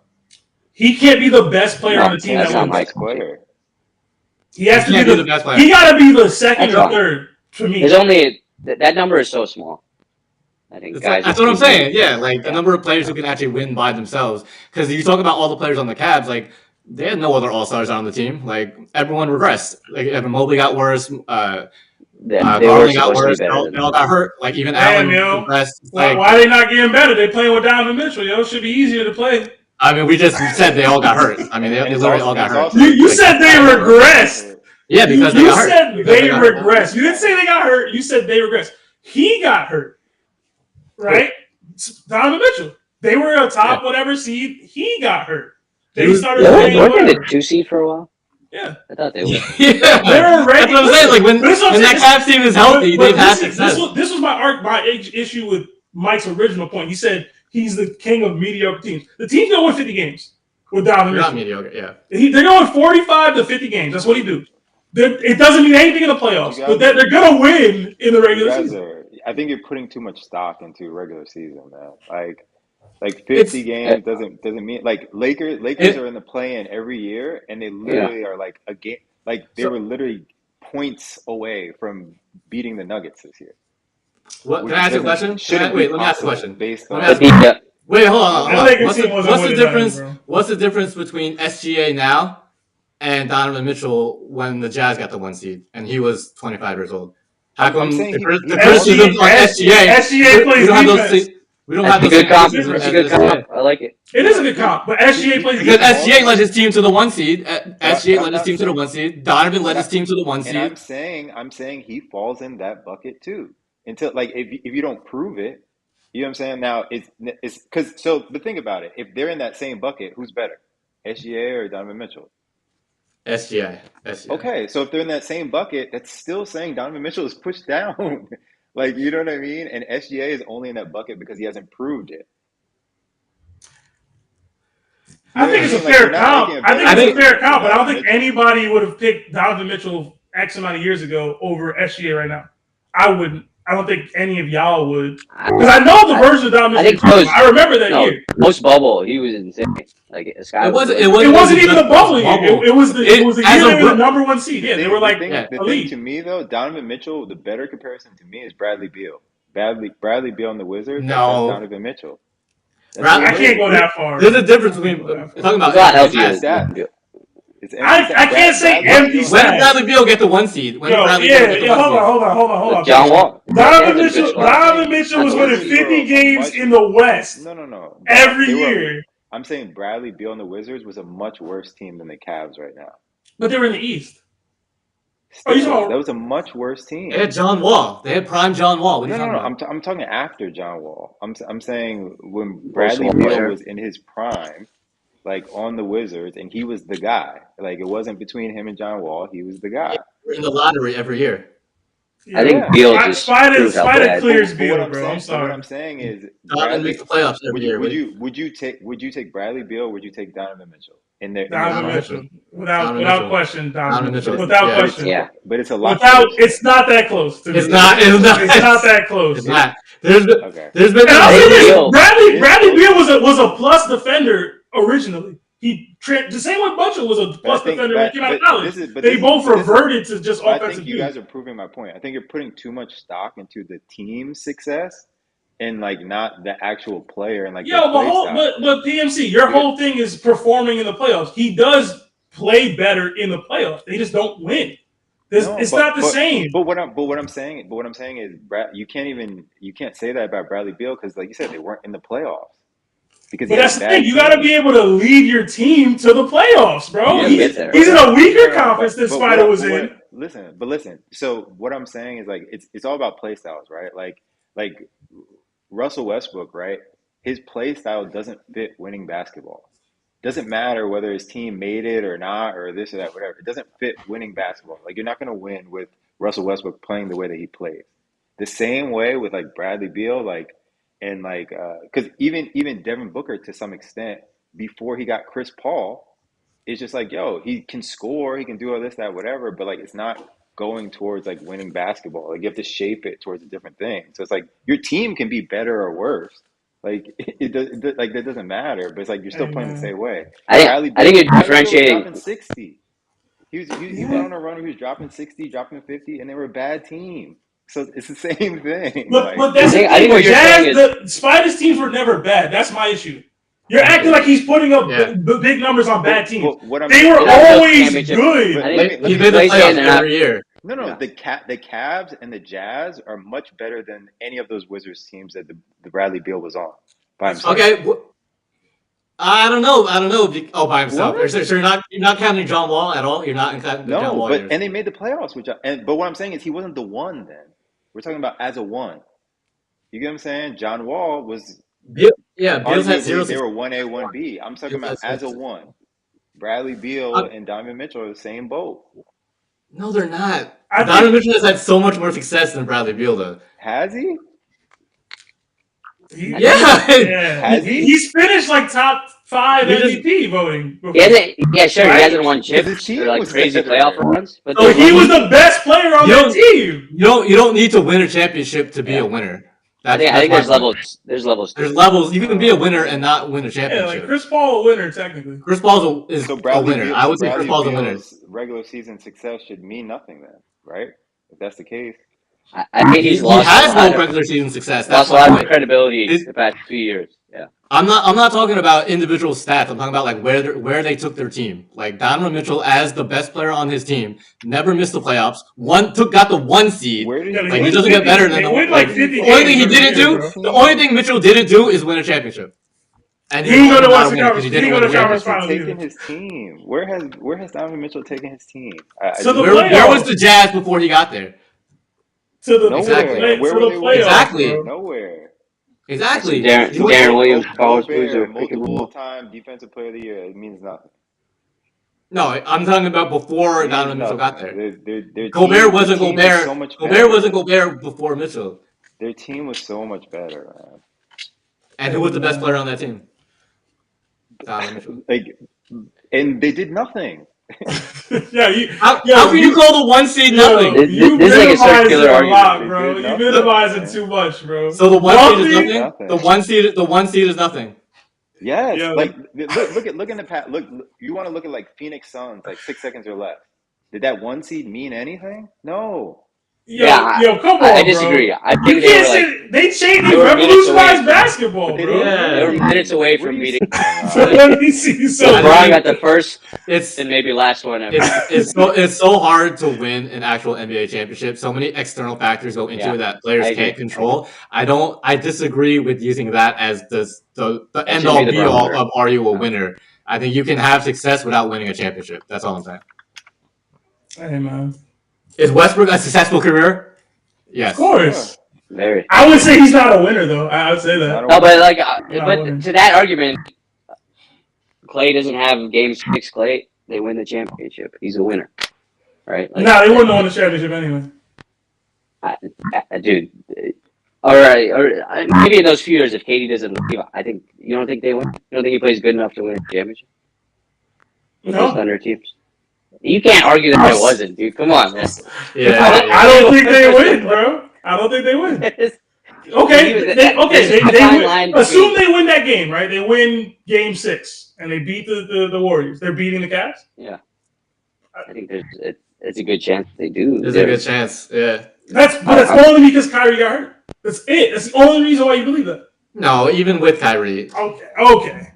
He can't be the best player on the team that's that not wins. my Best player. He has to He be can't be the the best player. He got to be the second That's or wrong. third for me. There's only that number is so small. I think guys. That's what I'm saying. Yeah, like the Yeah. number of players who can actually win by themselves. Because you talk about all the players on the Cavs, like they had no other All Stars on the team. Like everyone regressed. Like Evan Mobley got worse. They were Garland got supposed to be worse. better than They all got hurt. Like even Damn, Allen yo. regressed. It's Why like, are they not getting better? They playing with Donovan Mitchell. Yo, it should be easier to play. I mean, we said they all got hurt. I mean, they And it's literally also- all got it's hurt. also- You said they regressed. Yeah, because you they got hurt. said Because they got hurt. regressed. You didn't say they got hurt. You said they regressed. He got hurt, right? Donovan Mitchell. They were a top whatever seed. He got hurt. They started playing Weren't they whatever. the 2 seed for a while? Yeah. I thought they were. Yeah, They're ready. that's what I'm saying. Like when This is what I'm that saying. Cavs team is healthy, But they've had this success. was my issue with Mike's original point. He said he's the king of mediocre teams. The team's gonna win 50 games with Donovan They're not Mitchell. mediocre. Yeah. They're going 45 to 50 games. That's what he do. It doesn't mean anything in the playoffs, You but guys- they're gonna win in the You regular guys season. are. I think you're putting too much stock into regular season, man. Like 50 games doesn't mean like Lakers are in the play-in every year, and they literally are like a game. Like they were literally points away from beating the Nuggets this year. What? Which Can I ask you a doesn't- question? shouldn't Wait, be let me ask a possible question. based Let on me ask you- Wait, hold on. That Lakers team wasn't What's the winning nothing, difference? bro. What's the difference between SGA now and Donovan Mitchell when the Jazz got the 1 seed and he was 25 years old? How come I'm saying the he criticisms on SGA? SGA We plays don't have those. defense. We don't That's have a those good same comp. criticisms That's a as good SGA. comp. I like it. It is a good comp, but SGA plays Because defense. SGA led his team to the 1 seed. but SGA I'm led his not team to the saying, 1 seed. Donovan led and his team to the 1 and seed. I'm saying he falls in that bucket too. Until like if you don't prove it, you know what I'm saying? Now it's because but think about it. If they're in that same bucket, who's better, SGA or Donovan Mitchell? SGA. Okay, so if they're in that same bucket, that's still saying Donovan Mitchell is pushed down. Like, you know what I mean? And SGA is only in that bucket because he hasn't proved it. You I know what think I it's a mean? Like, fair you're not making comp. a I think big it's a fair argument for comp, but I don't Donovan think Mitchell. anybody would have picked Donovan Mitchell X amount of years ago over SGA right now. I wouldn't. I don't think any of y'all would. Because I know the version of Donovan I Mitchell think you're talking about. I remember that year. post bubble, he was insane. Like the sky It was wasn't. the It limit. It wasn't even just a bubble year. bubble. It was the year as they a were the roo- number 1 seed. Yeah, they were like The thing to me, though, Donovan Mitchell, the better comparison to me is Bradley Beal. Bradley Beal on the Wizards, that's No, Donovan Mitchell. That's what I it can't go is. that far. there's a difference I can't between go that far. talking He's about a lot Empty healthier stats. than Beal. It's empty I can't say Bradley empty Beal. when did stats. Bradley Beal get the 1 seed? When did Yo, Bradley Beal get the 1 seed? hold on. John Wall. They had Donovan some good Mitchell. squads. Donovan Mitchell was winning Wizards were 50 a games much in the West no. every They were. year, I'm saying Bradley Beal and the Wizards was a much worse team than the Cavs right now. but they were in the East. Oh, you Still, talking that about? was a much worse team. They had John Wall. They had prime John Wall. What are you talking about? I'm talking after John Wall. I'm saying when Post Bradley Wall Beal era. was in his prime, like on the Wizards, and he was the guy. Like, it wasn't between him and John Wall. He was the Yeah, guy. we're in the lottery every year. Yeah. I think Yeah. Beal just proved how Spider bad. clears But what Beal, I'm bro. saying, I'm sorry. is Donovan Bradley. makes the playoffs every year. Would you take Bradley Beal? Or would you take Donovan Mitchell in their Donovan prime? Mitchell, Donovan without Mitchell. question, Donovan Mitchell. without Yeah. question. Yeah. But it's a lot Without, closer. it's not that close. To It's me. not. It's not. It's not that close. It's not. There's Okay. been. And I'll say this: Beal. Bradley Beal was a plus defender originally. The same way Butcher was a plus defender when he came out of college. They both reverted to just I offensive think you dudes. guys are proving my point. I think you're putting too much stock into the team's success and like not the actual player and like their play style. But PMC, your whole thing is performing in the playoffs. He does play better in the playoffs. They just don't win. It's not the same. But what I'm saying is, Brad, you can't say that about Bradley Beal because, like you said, they weren't in the playoffs. Because But that's the thing. You got to be able to lead your team to the playoffs, bro. Yeah, He's in a weaker conference than Spider was in. Listen. So what I'm saying is, like, it's all about play styles, right? Like Russell Westbrook, right? His play style doesn't fit winning basketball. Doesn't matter whether his team made it or not, or this or that, whatever. It doesn't fit winning basketball. Like, you're not going to win with Russell Westbrook playing the way that he plays. The same way with like Bradley Beal, like. And like, because even Devin Booker to some extent before he got Chris Paul, it's just like, yo, he can score, he can do all this, that, whatever, but like it's not going towards like winning basketball. Like you have to shape it towards a different thing. So it's like your team can be better or worse. Like like that doesn't matter, but it's like you're still playing the same way. I think you're differentiating. Dropping 60. He went on a run where he was dropping 60, dropping 50, and they were a bad team. So it's the same thing. But that's the thing. I think what you're saying is the Spiders teams were never bad. That's my issue. You're acting like he's putting up big numbers on bad teams. They were always good. He's made the playoffs every year. No. The Cavs and the Jazz are much better than any of those Wizards teams that the Bradley Beal was on by himself. Okay. I don't know. By himself. So you're not counting John Wall at all. You're not counting John Wall. And they made the playoffs, but what I'm saying is he wasn't the one. Then we're talking about as a one. You get what I'm saying? John Wall was. Beal's had 0. They were 1A, 1B. I'm talking about as a one. Bradley Beal and Donovan Mitchell are the same boat. No, they're not. Donovan Mitchell has had so much more success than Bradley Beal, though. Has he? He's finished like top 5 MVP voting. He hasn't won chips or like crazy playoff runs. But he was the best player on that team. You don't need to win a championship to be a winner. I think there's levels. There's levels. There's levels. You can be a winner and not win a championship. Yeah, like Chris Paul a winner technically. Chris Paul is a winner. I would say Chris Paul's a winner. Regular season success should mean nothing then, right? If that's the case. I think he's lost. He has no regular season success. Lost a lot of credibility the past 2 years. Yeah. I'm not talking about individual stats. I'm talking about like where they took their team. Like Donovan Mitchell, as the best player on his team, never missed the playoffs. Got the 1 seed. Where did Yeah, he they Like he win take doesn't his get 50. better than They the win Where like did he 50 the take only his thing games he every didn't year, do. bro. The only team? thing Mitchell didn't do is win a championship. And He didn't go to not a Western winner because Conference. he He didn't didn't go win to a Where Conference has he championship. Finals taken either. his team? Where has Donovan Mitchell taken his team? I To just the don't Where was playoffs. the understand. Jazz before he got there? To the Exactly. Nowhere. And where to were the they playoffs, winning? Exactly. bro. Nowhere. That's some Exactly. He was Darren Williams, Carlos Boozer, Gobert, pick him multiple up. time defensive player of the year. It means nothing. no. I'm talking about before Means Donovan Mitchell got nothing. there. Their team was so much Gobert wasn't better. Gobert before Mitchell. Their team was so much better, man. And who Hey, was the best man. player on that team? Donovan Mitchell. Like, and they did nothing. Yeah, How can you call the 1 seed nothing? you This is like a minimize circular it a argument. lot, They bro. did You nothing, minimize it man. too much, bro. So the 1 seed is They did nothing. nothing. The 1 seed is nothing. Yes, Yo, like look in the past. Look, you want to look at like Phoenix Suns, like 6 seconds or less. Did that 1 seed mean anything? No. Yeah, come I on, bro. disagree. I You think they can't were like say they changed. they They were minutes away revolutionized from But basketball, they bro. didn't they were win. minutes away What are from you beating. saying, So man? what do you see? So I LeBron think got the first it's and maybe last one ever. it's so hard to win an actual NBA championship. So many external factors go into Yeah, it that I players agree. can't control. I disagree with using that as the That end shouldn't be all the be all barometer. of are you a No. winner. I think you can have success without winning a championship. That's all I'm saying. hey, man. Is Westbrook a successful career? Of Yes. Sure. course. Very. I would say he's not a winner, though. I would say He's not that. a No, but winner. like, Not a but winner. to that argument, Clay doesn't have Game 6. Clay, they win the championship. He's a winner, right? Like, Nah, they wouldn't have won the championship anyway. dude. All right, maybe in those few years, if Katie doesn't leave, I think you don't think they win. You don't think he plays good enough to win a championship with those No. Thunder teams? You can't argue that it wasn't, dude. Come on, man. I don't think they win, bro. I don't think they win. Okay, they fine win. line Assume between- they win that game, right? They win Game 6 and they beat the Warriors. They're beating the Cavs. Yeah, I think it's a good chance they do. There's a good chance. Yeah. That's only because Kyrie got hurt. That's it. That's the only reason why you believe that. No, even with Kyrie. Okay.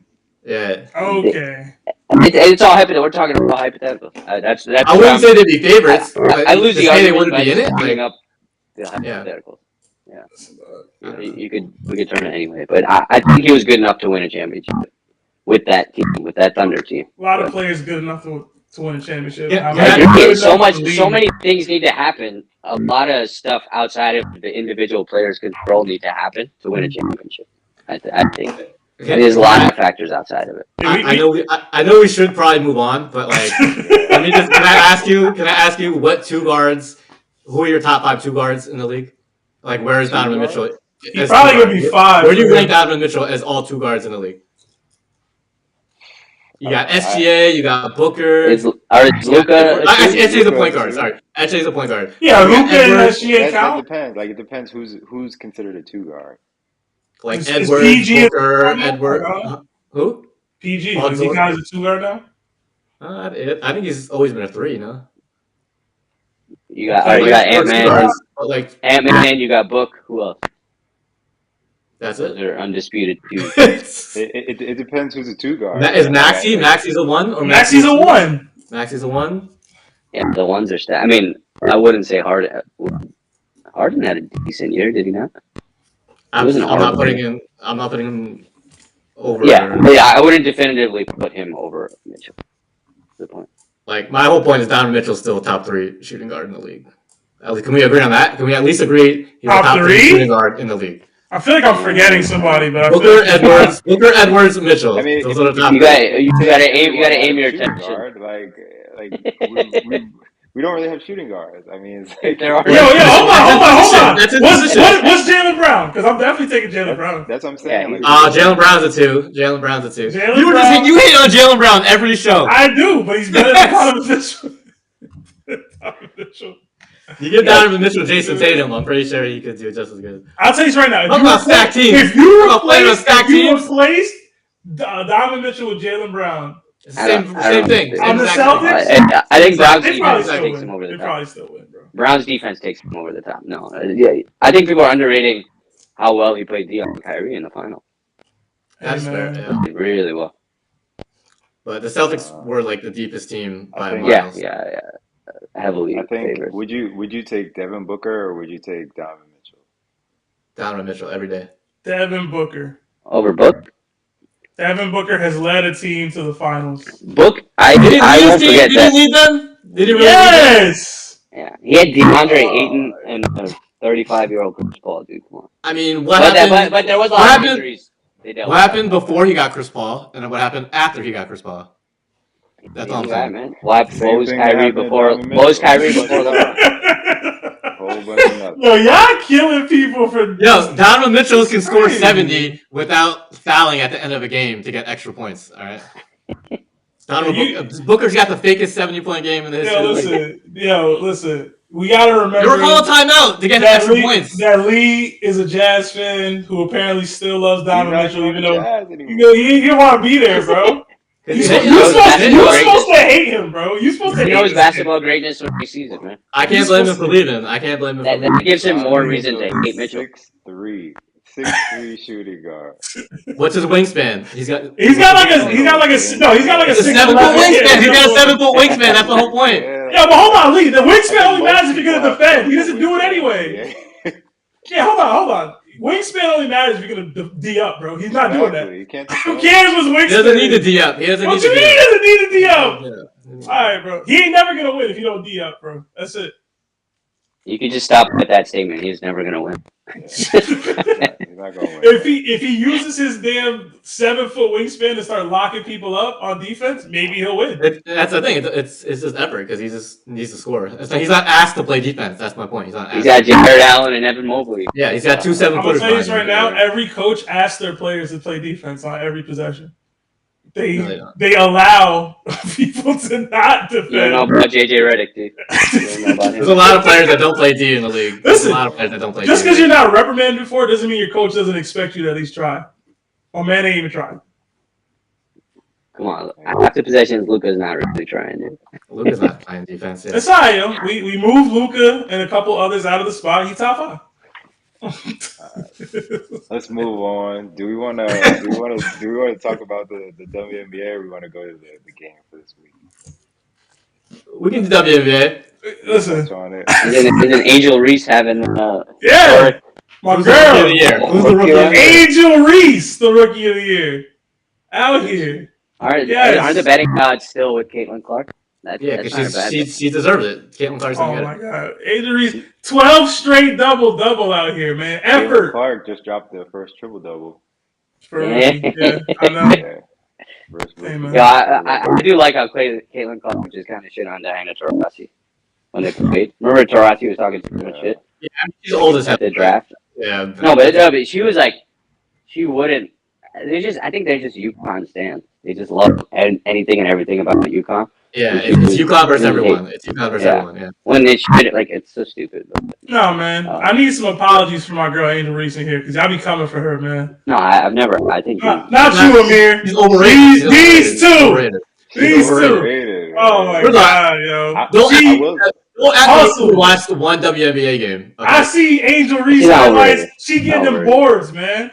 Yeah. It's all hypothetical. We're talking about hypothetical. That's. I wouldn't say they'd be favorites. I lose to the say they argument wouldn't by be in it. bringing Like, up the hypothetical. Yeah, we could turn it anyway, but I think he was good enough to win a championship with that team, with that Thunder team. A lot of players good enough to win a championship. Yeah, I mean, yeah, good enough to So lead. many things need to happen. A lot of stuff outside of the individual players' control need to happen to win a championship. I think. There's a lot of factors outside of it. I know we should probably move on, but like, can I ask you what two guards? Who are your top 5 two guards in the league? Like, where is Donovan Mitchell? He's probably gonna be 5. Where do you rank Donovan Mitchell as all two guards in the league? You got SGA, you got Booker. Is Luka? SGA's a point guard. Sorry, SGA's a point guard. Yeah, Luka and Edwards, SGA That count. depends. Like it depends who's considered a two guard. like Is Edwards, PG Booker, a- Edward. Who? PG. Paul Is he George? kind of a 2 guard now? I think he's always been a 3. You know. You got Like, Ant-Man. Like Ant-Man, you got Book. Who else? that's Those it. are undisputed too. It depends who's a two guard. Is Maxey? Maxey's a 1 or Maxey's a 1. Maxey's a 1. Yeah, the ones are I mean, I wouldn't say Harden. Harden had a decent year, did he not? I'm wasn't not horrible. putting him. I'm not putting him over. Yeah, I wouldn't definitively put him over Mitchell. Good point. Like, my whole point is Donovan Mitchell's still a top 3 shooting guard in the league. Can we agree on that? Can we at least agree he's a Top top 3 three? shooting guard in the league? I feel like I'm forgetting somebody, but I feel Booker, like Edwards, Mitchell. I mean, those are the top You 3. gotta aim your shooting attention. guard. Like we don't really have shooting guards. I mean, it's like There are- Yo, hold on. That's his What's position. Jalen Brown? Because I'm definitely taking Jalen Brown. That's what I'm saying. Yeah, Like, Jalen Brown's a 2. Jalen Brown's a 2. Jalen You Brown- you hate on Jalen Brown every show. I do, but he's better than Donovan Mitchell. Donovan Mitchell. You give Donovan Mitchell Jason Tatum, I'm pretty sure he could do just as good. I'll tell you this right now. Talk about stacked teams. If you Talk about playing on stacked teams. replaced Donovan Mitchell with Jalen Brown, It's the same thing. On the Exactly. Celtics? I think Brown's they probably defense still takes him win. over They the top. probably still win, bro. Brown's defense takes him over the top. No, yeah, I think people are underrating how well he played Dion and Kyrie in the final. That's fair. man. Yeah. Played really well. But the Celtics were like the deepest team I by think- Yeah, miles. heavily I think favored. would you take Devin Booker or would you take Donovan Mitchell? Donovan Mitchell every day. Devin Booker. Over Book. Devin Booker has led a team to the finals. Book. I Did he won't lead forget Did that. he lead them? Did he really lead them? Yes. Yeah, he had DeAndre Ayton and a 35-year-old Chris Paul, dude. Come on. I mean, what But happened? there was a what lot of happened? injuries. They dealt What with. happened before he got Chris Paul, and then what happened after he got Chris Paul? That's all I'm Same guy, saying. man. What Same was thing that Kyrie happened to before? Donovan What was Mitchell. Kyrie before LeBron? Whole bunch of nothing. Yo, y'all killing people for Yo, Donovan Mitchell can score Crazy. 70 without fouling at the end of a game to get extra points. All right. Booker's got the fakest 70-point game in the history of the league. Listen. We gotta They were remember calling timeout to get that extra Lee, points. that Lee is a Jazz fan who apparently still loves He's Donovan not Mitchell, going even to though Jazz anymore. he didn't want to be there, bro. You're He's hating supposed, on you're him. supposed to hate him, bro. You're supposed to He hate knows this basketball greatness when he sees it, man. I can't blame him for leaving. I can't blame him for That leaving. gives him more Donovan reason to Mitchell hate is Mitchell. 6'3" shooting guard. What's his wingspan? He's got like a 7-foot wingspan. He's got a 7-foot wingspan. That's the whole point. Yeah, but hold on, Lee. The wingspan only matters if you're gonna defend. He doesn't do it anyway. Yeah, hold on. Wingspan only matters if you're gonna D up, bro. He's not doing that. He can't Who cares what's wingspan? He doesn't need to D up. He doesn't What need you to mean he D up. doesn't need to D up? All right, bro. He ain't never gonna win if you don't D up, bro. That's it. You could just stop with that statement. He's never gonna win. He's not going to win. If he uses his damn 7-foot wingspan to start locking people up on defense, maybe he'll win. That's the thing. It's just effort because he just needs to score. He's not asked to play defense. That's my point. He's not. He's asked. got Jared Allen and Evan Mobley. Yeah, he's got 2 I'm gonna 7-footers. tell you this right now. Every coach asks their players to play defense on every possession. They allow people to not defend. You don't know about JJ Redick, dude. You don't know about There's him. a lot of players that don't play D in the league. There's a lot of players that don't play Just D. because you're not reprimanded before doesn't mean your coach doesn't expect you to at least try. Oh man, ain't even trying. Come on. After possessions, Luka's not really trying, dude. Luka's not playing defense. Yeah. It's all right, yo. We moved Luka and a couple others out of the spot. He's top 5. Let's move on. Do we want to talk about the WNBA, or we want to go to the game for this week? We can do WNBA. Listen, Touch on it. Isn't Angel Reese having yeah, my Who's the rookie of girl, the year? Who's the rookie of the year? Angel Reese, the rookie of the year, out here. Aren't the betting odds still with Caitlin Clark? Yeah, that's not a because bad she deserves it. Caitlin Clark's Oh gonna my get it. God, Angel Reese, 12 straight double out here, man. Caitlin Effort. Clark just dropped the first triple-double. For me. Yeah, I know. Yeah. Hey, man. Yeah, I do like how Caitlin Clark just kind of shit on Diana Taurasi when they played. Remember Taurasi was talking too much shit Yeah, she's old as hell. at the draft? Yeah. No, but she was like, she wouldn't. I think they're just UConn stands. They just love anything and everything about UConn. Yeah, it's UConn versus everyone. It's UConn versus Yeah. everyone. Yeah. When they shit, like it's so stupid. But, No, man. I need some apologies for my girl Angel Reese in here because y'all be coming for her, man. no, I've never. I think Not you, Amir. He's overrated. These two. Overrated. These two. Overrated. Oh my We're not- God, yo. I will. Well, Hustle. actually, watch the one WNBA game. Okay? I see Angel Reese She's not highlights. overrated. She getting them Not boards, man.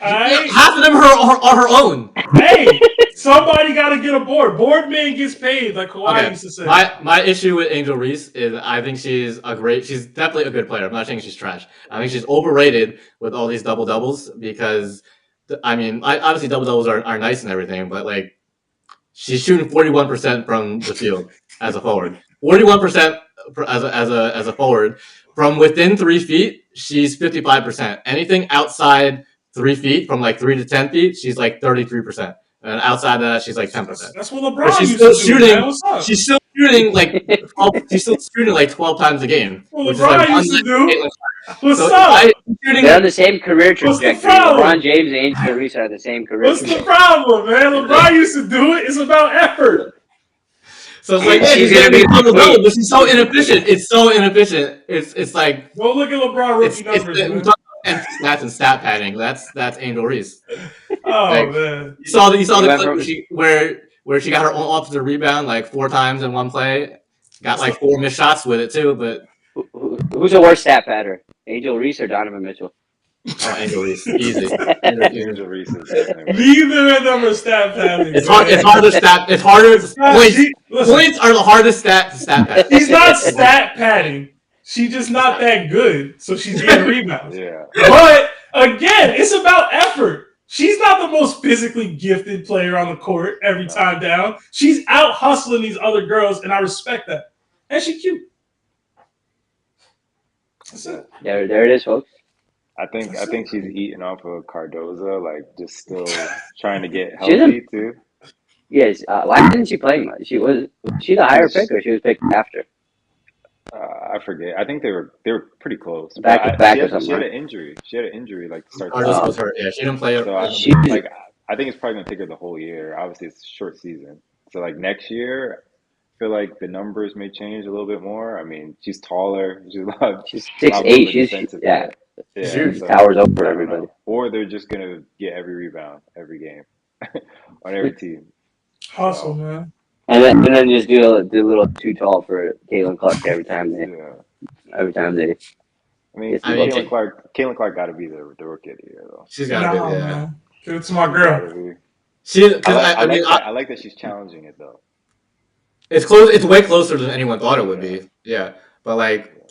Alright? Half of them are her own. Hey, somebody got to get a board. Board man gets paid, like Kawhi Okay. used to say. My issue with Angel Reese is I think she's definitely a good player. I'm not saying she's trash. I think she's overrated with all these double doubles because, obviously double doubles are nice and everything, but like she's shooting 41% from the field as a forward. 41% as a forward from within 3 feet. She's 55%. Anything outside 3 feet, from like 3 to 10 feet, she's like 33%. And outside of that, she's like 10%. That's what LeBron But she's used still to do, shooting. man. What's up? She's still shooting like 12 times a game. What which is LeBron like used to do. What's So up? shooting, they're on the same career What's the trajectory. problem? LeBron James and Angel Reese are the same career What's the trajectory. problem, man? LeBron used to do it. It's about effort. so it's like, yeah, She's she's gonna gonna be be- double double, but she's so inefficient. It's so inefficient. It's like Go look at LeBron it's rookie numbers, we man. talk about empty stats and stat padding. That's Angel Reese. Oh, like- man. You saw the went clip where she got her own offensive rebound like 4 times in one play. Got like 4 missed shots with it too, but Who's the worst stat pattern? Angel Reese or Donovan Mitchell? Oh, Angel Reese, easy. Angel, easy. Angel Reese is definitely. Neither of them are stat padding. It's hard. It's hard to stat. It's harder. Points are the hardest stat to stat pad. She's not stat padding. She's just not that good, so she's getting rebounds. Yeah. But again, it's about effort. She's not the most physically gifted player on the court every time down. She's out hustling these other girls, and I respect that. And she's cute. That's it. There it is, folks. I think she's eating off of Cardoza, like just still trying to get She doesn't- healthy too. Yes. Why didn't she play much? She was the higher pick, or she was picked after? I forget. I think they were pretty close. But Back to back she or had, something. she had an injury. She had an injury like to start the Cardoso season. was hurt. Yeah, she didn't play. So I think it's probably gonna take her the whole year. Obviously, it's a short season. So like next year, I feel like the numbers may change a little bit more. I mean, she's taller. She's a lot. She's lot more of 6'8". a She's defensive yeah. threat. She So towers I over don't everybody. know. Or they're just gonna get every rebound every game on every team. Hustle, man. And then just do a little too tall for Caitlin Clark every time they. Yeah. I mean, Yes, I mean, Caitlin Clark got to be the rookie of the year though. She's got to Nah, be. Yeah. man. Give it to my She's girl. gotta be. I like that she's challenging it though. it's close. It's way closer than anyone thought it would be. Yeah, but like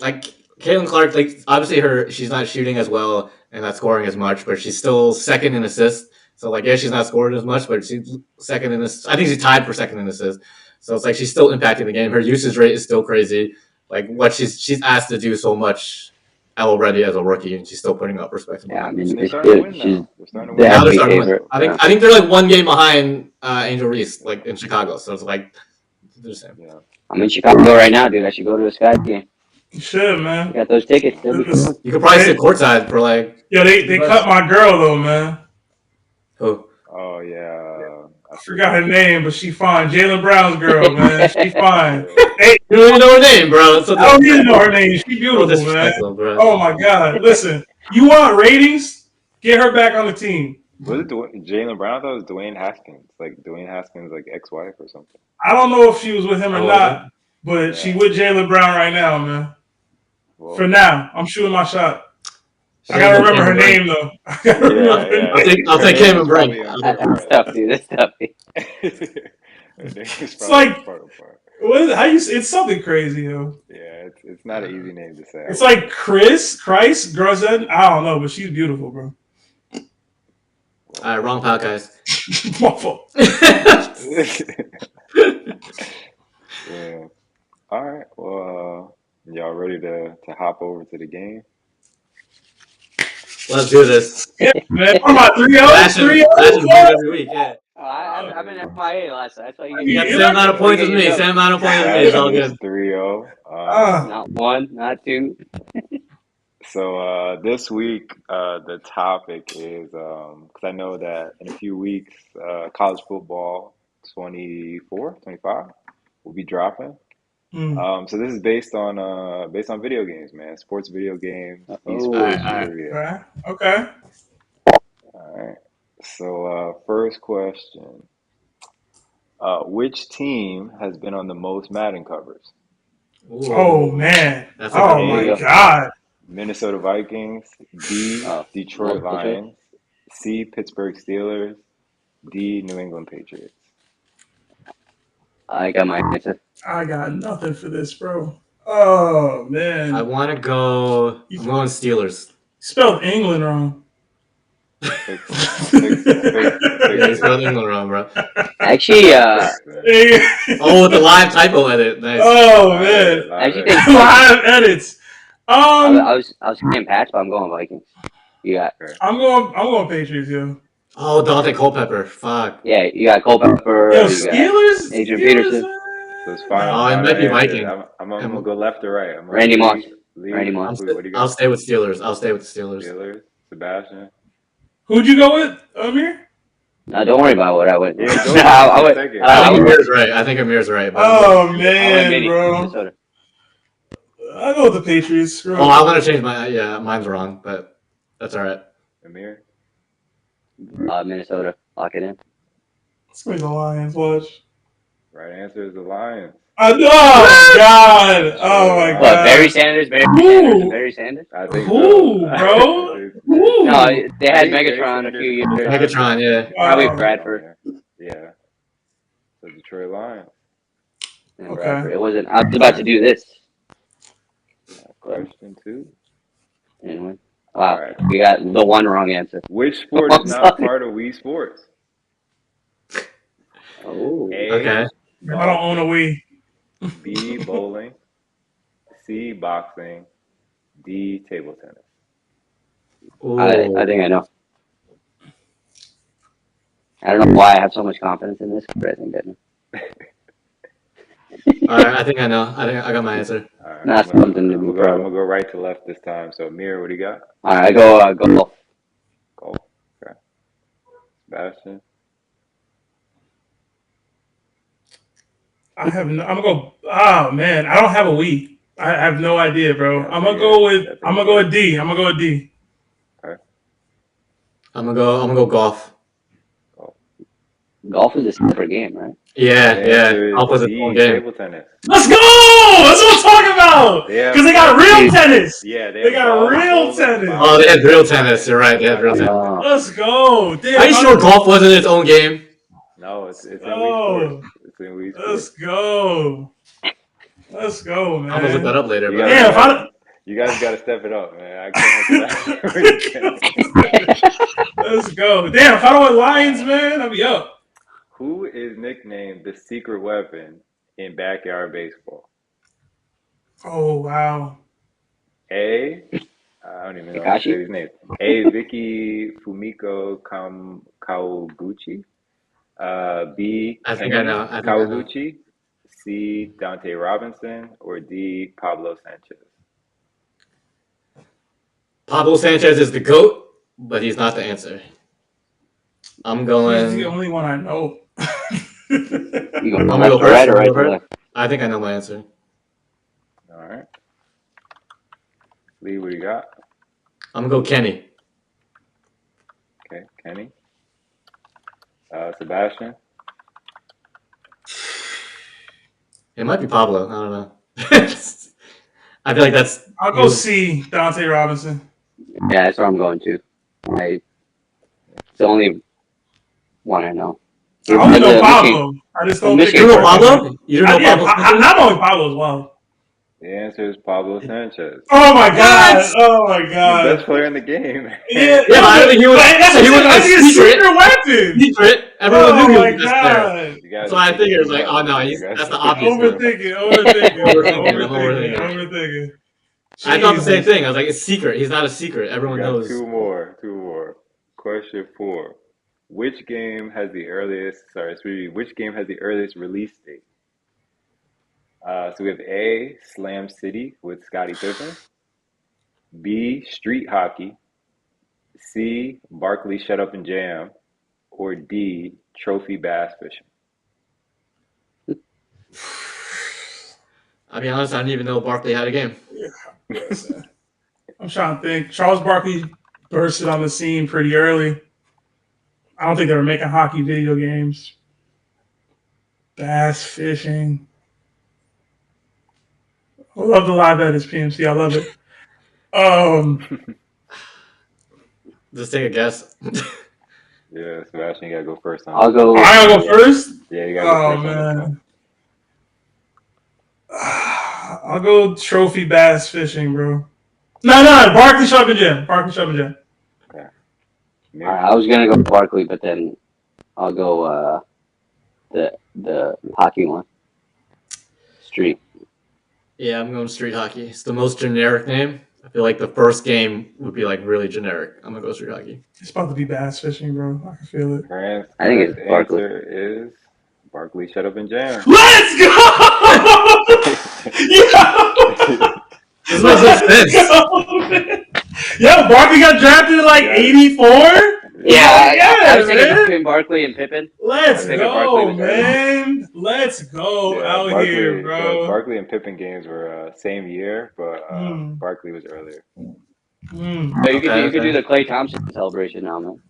Caitlin Clark, like obviously she's not shooting as well and not scoring as much, but she's still second in assists. So like, yeah, she's not scoring as much, but she's second in assists. I think she's tied for second in assists. So it's like she's still impacting the game. Her usage rate is still crazy. Like what she's asked to do so much already as a rookie, and she's still putting up respectable. Yeah, I numbers. mean, They're starting to win she's now. They're starting to the win. Now they're heavy starting to win. favorite. I think they're like one game behind Angel Reese, like in Chicago. So it's like they're the same. Yeah. I'm in Chicago right now, dude. I should go to a Sky game. You should, I man. got those tickets. They'll be cool. You could probably sit courtside for like. Yo, they cut my girl though, man. Who? Oh yeah. I forgot her name, but she fine. Jaylen Brown's girl, man. She fine. Hey, You don't even know her name, bro. I don't need to know her name. She beautiful, man. Disrespectful, bro. Oh my god. Listen, you want ratings? Get her back on the team. Was it Jaylen Brown? I thought it was Dwayne Haskins. Like Dwayne Haskins' like ex-wife or something. I don't know if she was with him or Oh, not, but she with Jaylen Brown right now, man. Well, For now, I'm shooting my shot. I gotta remember her name though. I gotta remember her name. I'll take Cameron Brink. That's tough, dude. That's tough. It's like- What is it? How you? It's something crazy, yo. Yeah, it's not an easy name to say. It's like Christ, Grozen. I don't know, but she's beautiful, bro. All right, wrong podcast. My fault. Yeah. All right. Well, y'all ready to hop over to the game? Let's do this. Yeah, man. What am I, 3-0? Fashion 3-0? every week. Yeah. I've been MIA last night. That's why You got the same amount of points as me. Same amount of points as me. It's all good. 3-0. Not one, not two. So this week the topic is because I know that in a few weeks college football 24, 25 will be dropping. So this is based on video games, man. Sports video games, esports trivia. Okay. All right. So first question. Which team has been on the most Madden covers? Ooh. Oh man. That's Oh my god. Minnesota Vikings, B, Detroit Lions, C, Pittsburgh Steelers, D, New England Patriots. I got my answer. I got nothing for this, bro. Oh man. I want to go. I'm going Steelers. Spelled England wrong. Yeah, you spelled England wrong, bro. Actually, Oh, with the live typo edit. Nice. Oh man. actually, think Live edits. I was saying Pats, but I'm going Vikings. You got I'm going Patriots, yo. Oh, Dante Culpepper. Fuck. you got Culpepper. Yo, You got Steelers. Adrian Steelers, Peterson. man. So it's fine. Oh, it might be Viking. I'm gonna go left or right. Randy Moss. Lee, Randy Moss. what do you I'll got? stay with Steelers. Steelers. Sebastian. Who'd you go with, Amir? No, don't worry about what I went. Yeah, No, don't I went. take it. I think Amir's right. But Oh I went man, bro. Minnesota. I go with the Patriots. Screw it. I want to change my. Yeah, mine's wrong, but that's all right. Amir. Minnesota. Lock it in. Let's make the Lions. Watch. Right answer is the Lions. Oh God! Oh my What, What, God! Barry Sanders, Barry Who? Sanders, and Barry Sanders? I think Who, so. bro? It's- No, Who? they I had think Barry Megatron a Sanders few is years. Megatron, yeah. Probably Wow. Bradford Yeah. So Detroit Lions. and Okay. Bradford. It wasn't. I was about to do this. Question 2. Anyway. Wow, All right. we got the one wrong answer. Which sport is not part of Wii Sports? Oh. A. Okay. I don't own a Wii. B. Bowling. C. Boxing. D. Table tennis. I think I know. I don't know why I have so much confidence in this, but I think I know. All right, I think I know. I think I got my answer. All right. That's I'm something to be proud gonna of. go right to left this time. So Mir, what do you got? All right, I go golf. Golf. Okay. Sebastian. I have no. I'm gonna go. Oh man, I don't have a Wii. I have no idea, bro. Yeah, I'm gonna go with. that's I'm gonna go with D. I'm gonna go with D. I'm gonna go golf. Golf is a separate game, right? Yeah, The yeah. answer Golf was is its own D. game. Table tennis. Let's go! That's what I'm talking about. Because they got real tennis. Yeah, They got golf, real bowling, tennis. Oh, they had real tennis. You're right. They had real tennis. Oh. Let's go. Damn, Are you sure golf wasn't its own game? No, it's in Wii Oh. Sports. It's in Wii Let's Sports. go. Let's go, man. I'm gonna look that up later. You But guys, Damn, you guys got to step it up, man. I can't. Let's go. Damn, if I don't want Lions, man, I'll be up. Who is nicknamed the secret weapon in backyard baseball? Oh, wow. A. I don't even know how to say his name. A. Vicky Fumiko Kawaguchi. B. I think Kenny I know. I think I know. Kawaguchi. C. Dante Robinson. Or D. Pablo Sanchez. Pablo Sanchez is the GOAT, but he's not the answer. I'm He's going. the only one I know. You go I'm left gonna go to right first. or right to left? I think I know my answer. All right. Lee, what do you got? I'm gonna go Kenny. Okay, Kenny. Sebastian. It might be Pablo. I don't know. I feel like that's. I'll go C, Dante Robinson. Yeah, that's what I'm going to. It's the only one I know. I only know Pablo. I just don't think You know Pablo? You don't know yeah, Pablo? I'm only Pablo as well. The answer is Pablo Sanchez. Oh my god! What? Oh my The god! best player in the game. Yeah, Yeah, I think he was. He was that's a his secret. secret weapon. Secret. Everyone knew he was the best player. God! You guys So I are figured, thinking like, too oh no, much. he's, You guys that's the are thinking obvious. too much. Overthinking. I thought the same thing. I was like, it's secret. He's not a secret. Everyone We got knows. two more. Question 4. Which game has the earliest release date? So we have A, Slam City with Scottie Pippen. B, Street Hockey. C, Barkley Shut Up and Jam. Or D, Trophy Bass Fishing. I'll be honest, I didn't even know Barkley had a game. I'm trying to think. Charles Barkley bursted on the scene pretty early. I don't think they were making hockey video games. Bass fishing. I love the live edits, PMC. I love it. Just take a guess. Yeah, Sebastian, you gotta go first. I'll go. I gotta go first? Yeah, you gotta go Oh, first on this one. man. I'll go trophy bass fishing, bro. No, Barkley Shop and Jam. Yeah. Alright, I was gonna go Barkley, but then I'll go the hockey one. Street. Yeah, I'm going street hockey. It's the most generic name. I feel like the first game would be like really generic. I'm gonna go street hockey. It's about to be bass fishing, bro. I can feel it. I think it's Barkley. Answer is Barkley Shut Up and Jam. Let's go! This makes no sense. Yo, Barkley got drafted in like 84? I was thinking man. between Barkley and Pippen. Let's I think go, Barkley was man. Let's go out Barkley, here, bro. The Barkley and Pippen games were same year, but Barkley was earlier. So you could do the Klay Thompson celebration now, man.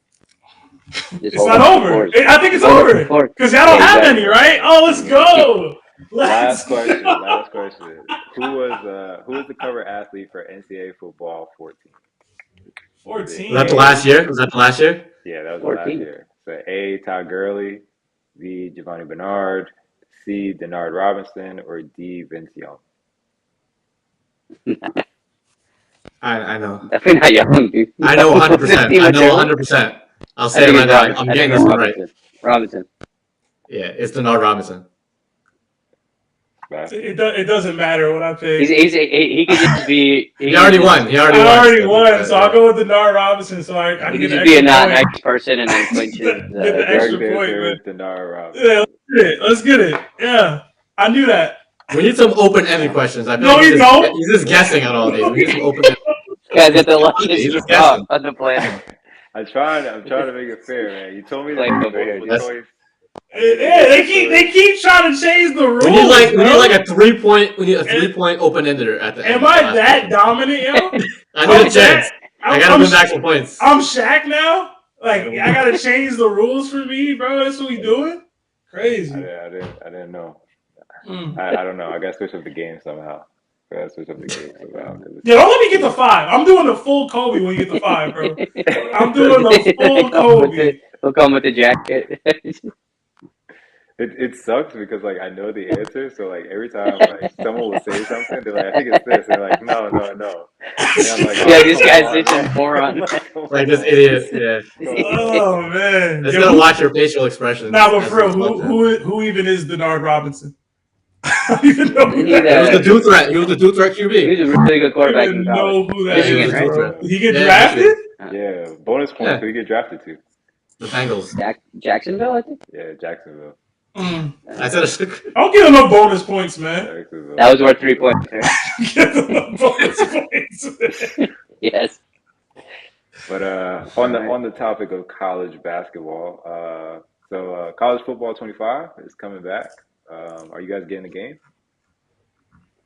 It's not over. I think it's over. Because y'all don't have any, right? Oh, let's go. Last question. Last question. Who was the cover athlete for NCAA football 14? Was it 14. Was that the last A? year? Was that the last year? Yeah, that was the last 14. year. So A. Todd Gurley, B. Giovanni Bernard, C. Denard Robinson, or D. Vince Young. I know. Definitely not Young, dude. I know Was this 100%. team I know material? 100%. I'll I say it think right it's now. Robinson. I'm I getting think this it's one right. Robinson. Yeah, it's Denard Robinson. Back. It doesn't matter what I pick. He could just be. He already won. He already I won. already won, so I'll go with Denard Robinson. So I He can could get an just be a extra not point. nice person and then Quinn chooses Get the extra Correct point, answer man. is Denard Robinson. Yeah, let's get it. Yeah, I knew that. We need some open-ended questions. I feel No, like you don't. he's just guessing on all these. We need some open-ended. Guys got the luckiest He's just draw guessing. on the planet. I'm trying to make it fair, man. You told me to Like make the a multiple That's- choice. Yeah, they keep trying to change the rules. We need like bro. a 3-point. We need a 3-point open-ender at the end. Am I that dominant, yo? I need a chance. I gotta win back some points. I'm Shaq now. Like I gotta change the rules for me, bro. That's what we doing. Crazy. I didn't know. Mm. I don't know. I gotta switch up the game somehow. Yeah, don't let me get the 5. I'm doing the full Kobe when you get the 5, bro. I'm doing the full Kobe. He'll come with the jacket. It sucks because like I know the answer, so like every time like someone will say something, they're like, I think it's this, and they're like, no. And I'm like, oh, Yeah, this come guy's on. such a moron. Like this idiot. Yeah. Oh man. Just gotta watch your facial expressions. Nah, but for real, who even is Denard Robinson? I don't even know who He was the dude threat. He was the dude threat QB. He was a really good I quarterback don't in even college. know who that Michigan, is, right? bro. He get Yeah, drafted? Yeah, bonus points. Yeah. Who you get drafted to? The Bengals. Jacksonville, I think. Yeah, Jacksonville. I said I'll give him no bonus points, man. Jacksonville. That was worth 3 points. Give him no bonus points. Yes. But on the topic of college basketball, so college football 25 is coming back. Are you guys getting the game?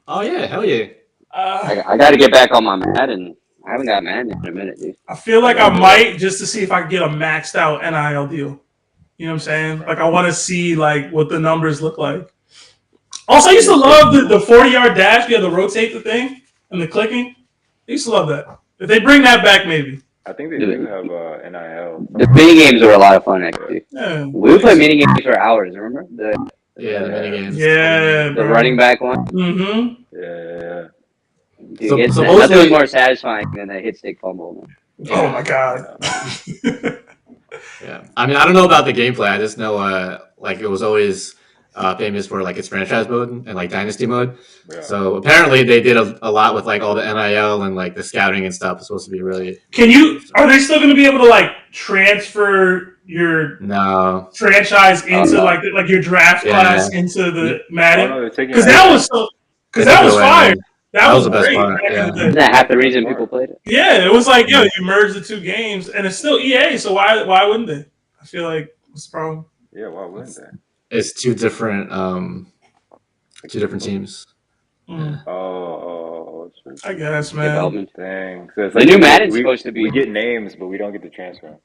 Oh yeah, hell yeah. I got to get back on my Madden. I haven't got Madden in a minute, dude. I feel like I might just to see if I can get a maxed out NIL deal. You know what I'm saying? Like I want to see like what the numbers look like. Also, I used to love the 40-yard dash. You had to rotate the thing and the clicking. I used to love that. If they bring that back, maybe. I think they do have NIL. The mini games were a lot of fun, actually. Yeah. We would play mini games for hours. Remember the mini games. Yeah, the running back one? Mm-hmm. Yeah. Dude, So nothing was more satisfying than a hit stick fumble. Oh my god. Yeah, I mean, I don't know about the gameplay. I just know, like it was always famous for like its franchise mode and like dynasty mode. Yeah. So apparently they did a lot with like all the NIL and like the scouting and stuff. It's supposed to be really. Are they still going to be able to like transfer your franchise into like your draft class into the Madden? Because that was fire. That was the best great. part. Yeah. Isn't that half the reason people played it? Yeah, it was like, you merge the two games, and it's still EA, so why wouldn't they? I feel like, what's the problem? Yeah, why wouldn't they? It's two different teams. Mm. Oh, I guess, man. Development. Dang. So it's The new Madden's supposed to be. We get names, but we don't get to transfer them.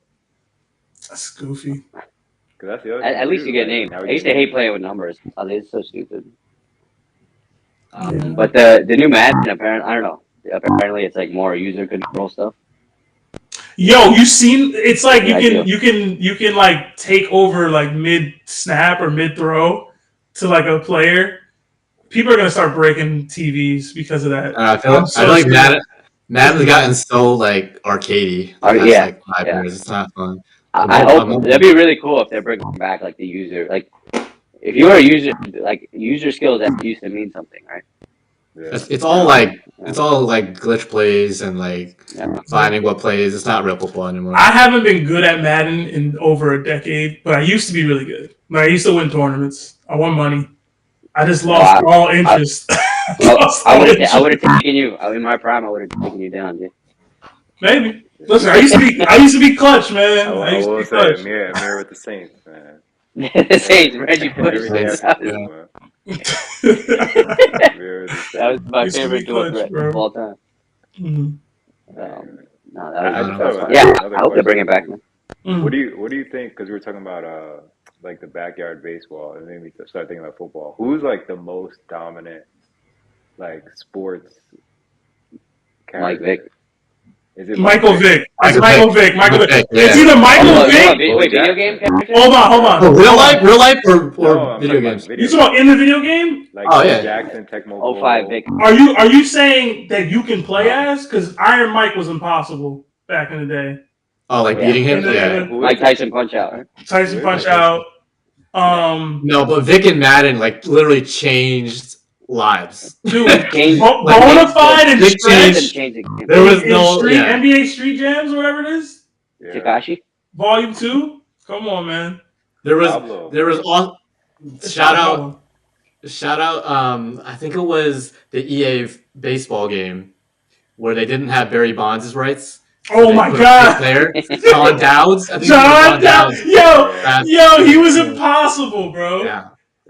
That's goofy. That's the other At least you get names. I used to hate playing with numbers. It's so stupid. But the new Madden, apparently, I don't know. Apparently, it's like more user control stuff. Yo, you seen? It's like you can like take over like mid snap or mid throw to like a player. People are gonna start breaking TVs because of that. I feel like Madden's gotten so like arcadey. Like 5 years. It's not fun. I hope that'd be really cool if they bring back like the user, like if you were a user, like user skills that used to mean something, right? Yeah. It's all like glitch plays and like finding what plays. It's not real football anymore. I haven't been good at Madden in over a decade, but I used to be really good. Like, I used to win tournaments. I won money. I just lost all interest. I would have taken you in my prime. I would have taken you down, dude. Maybe. Listen, I used to be clutch, man. I used to will be say, clutch. mirror with the Saints, man. The Saints, Reggie Bush. That was my favorite dual threat of all time. Mm-hmm. No, that was fun. Yeah, I hope they bring it back, man. What do you think? Because we were talking about like the backyard baseball. It made me start thinking about football. Who's like the most dominant like sports Mike character? Vick. Is it Michael Vick. It's Michael Michael Vick. Michael Vick. yeah. It's either Michael Oh, Vick. wait, video game character? Hold on. Oh, real life, or No, I'm video talking games? about video You talking about in the video game? like Oh, Bo yeah. Jackson, Tecmo Bowl. 05 Vic. Are you saying that you can play as? Because Iron Mike was impossible back in the day. Oh, like beating him? Yeah. Yeah. Who is Mike it? Tyson Punch Out. Right? Tyson Who is Punch it? Out. No, but Vic and Madden like literally changed lives. Dude, Change- Bonafide and Vic Stretch. Change the game. There was in no NBA Street Jams or whatever it is. Yeah. Takashi? Volume 2. Come on, man. Pablo. There was all shout out. I think it was the EA baseball game where they didn't have Barry Bonds' rights. Oh They my put a God. player, John Dowds. I think it was John Dowds. Dowds. Yo, he was impossible, bro. Yeah,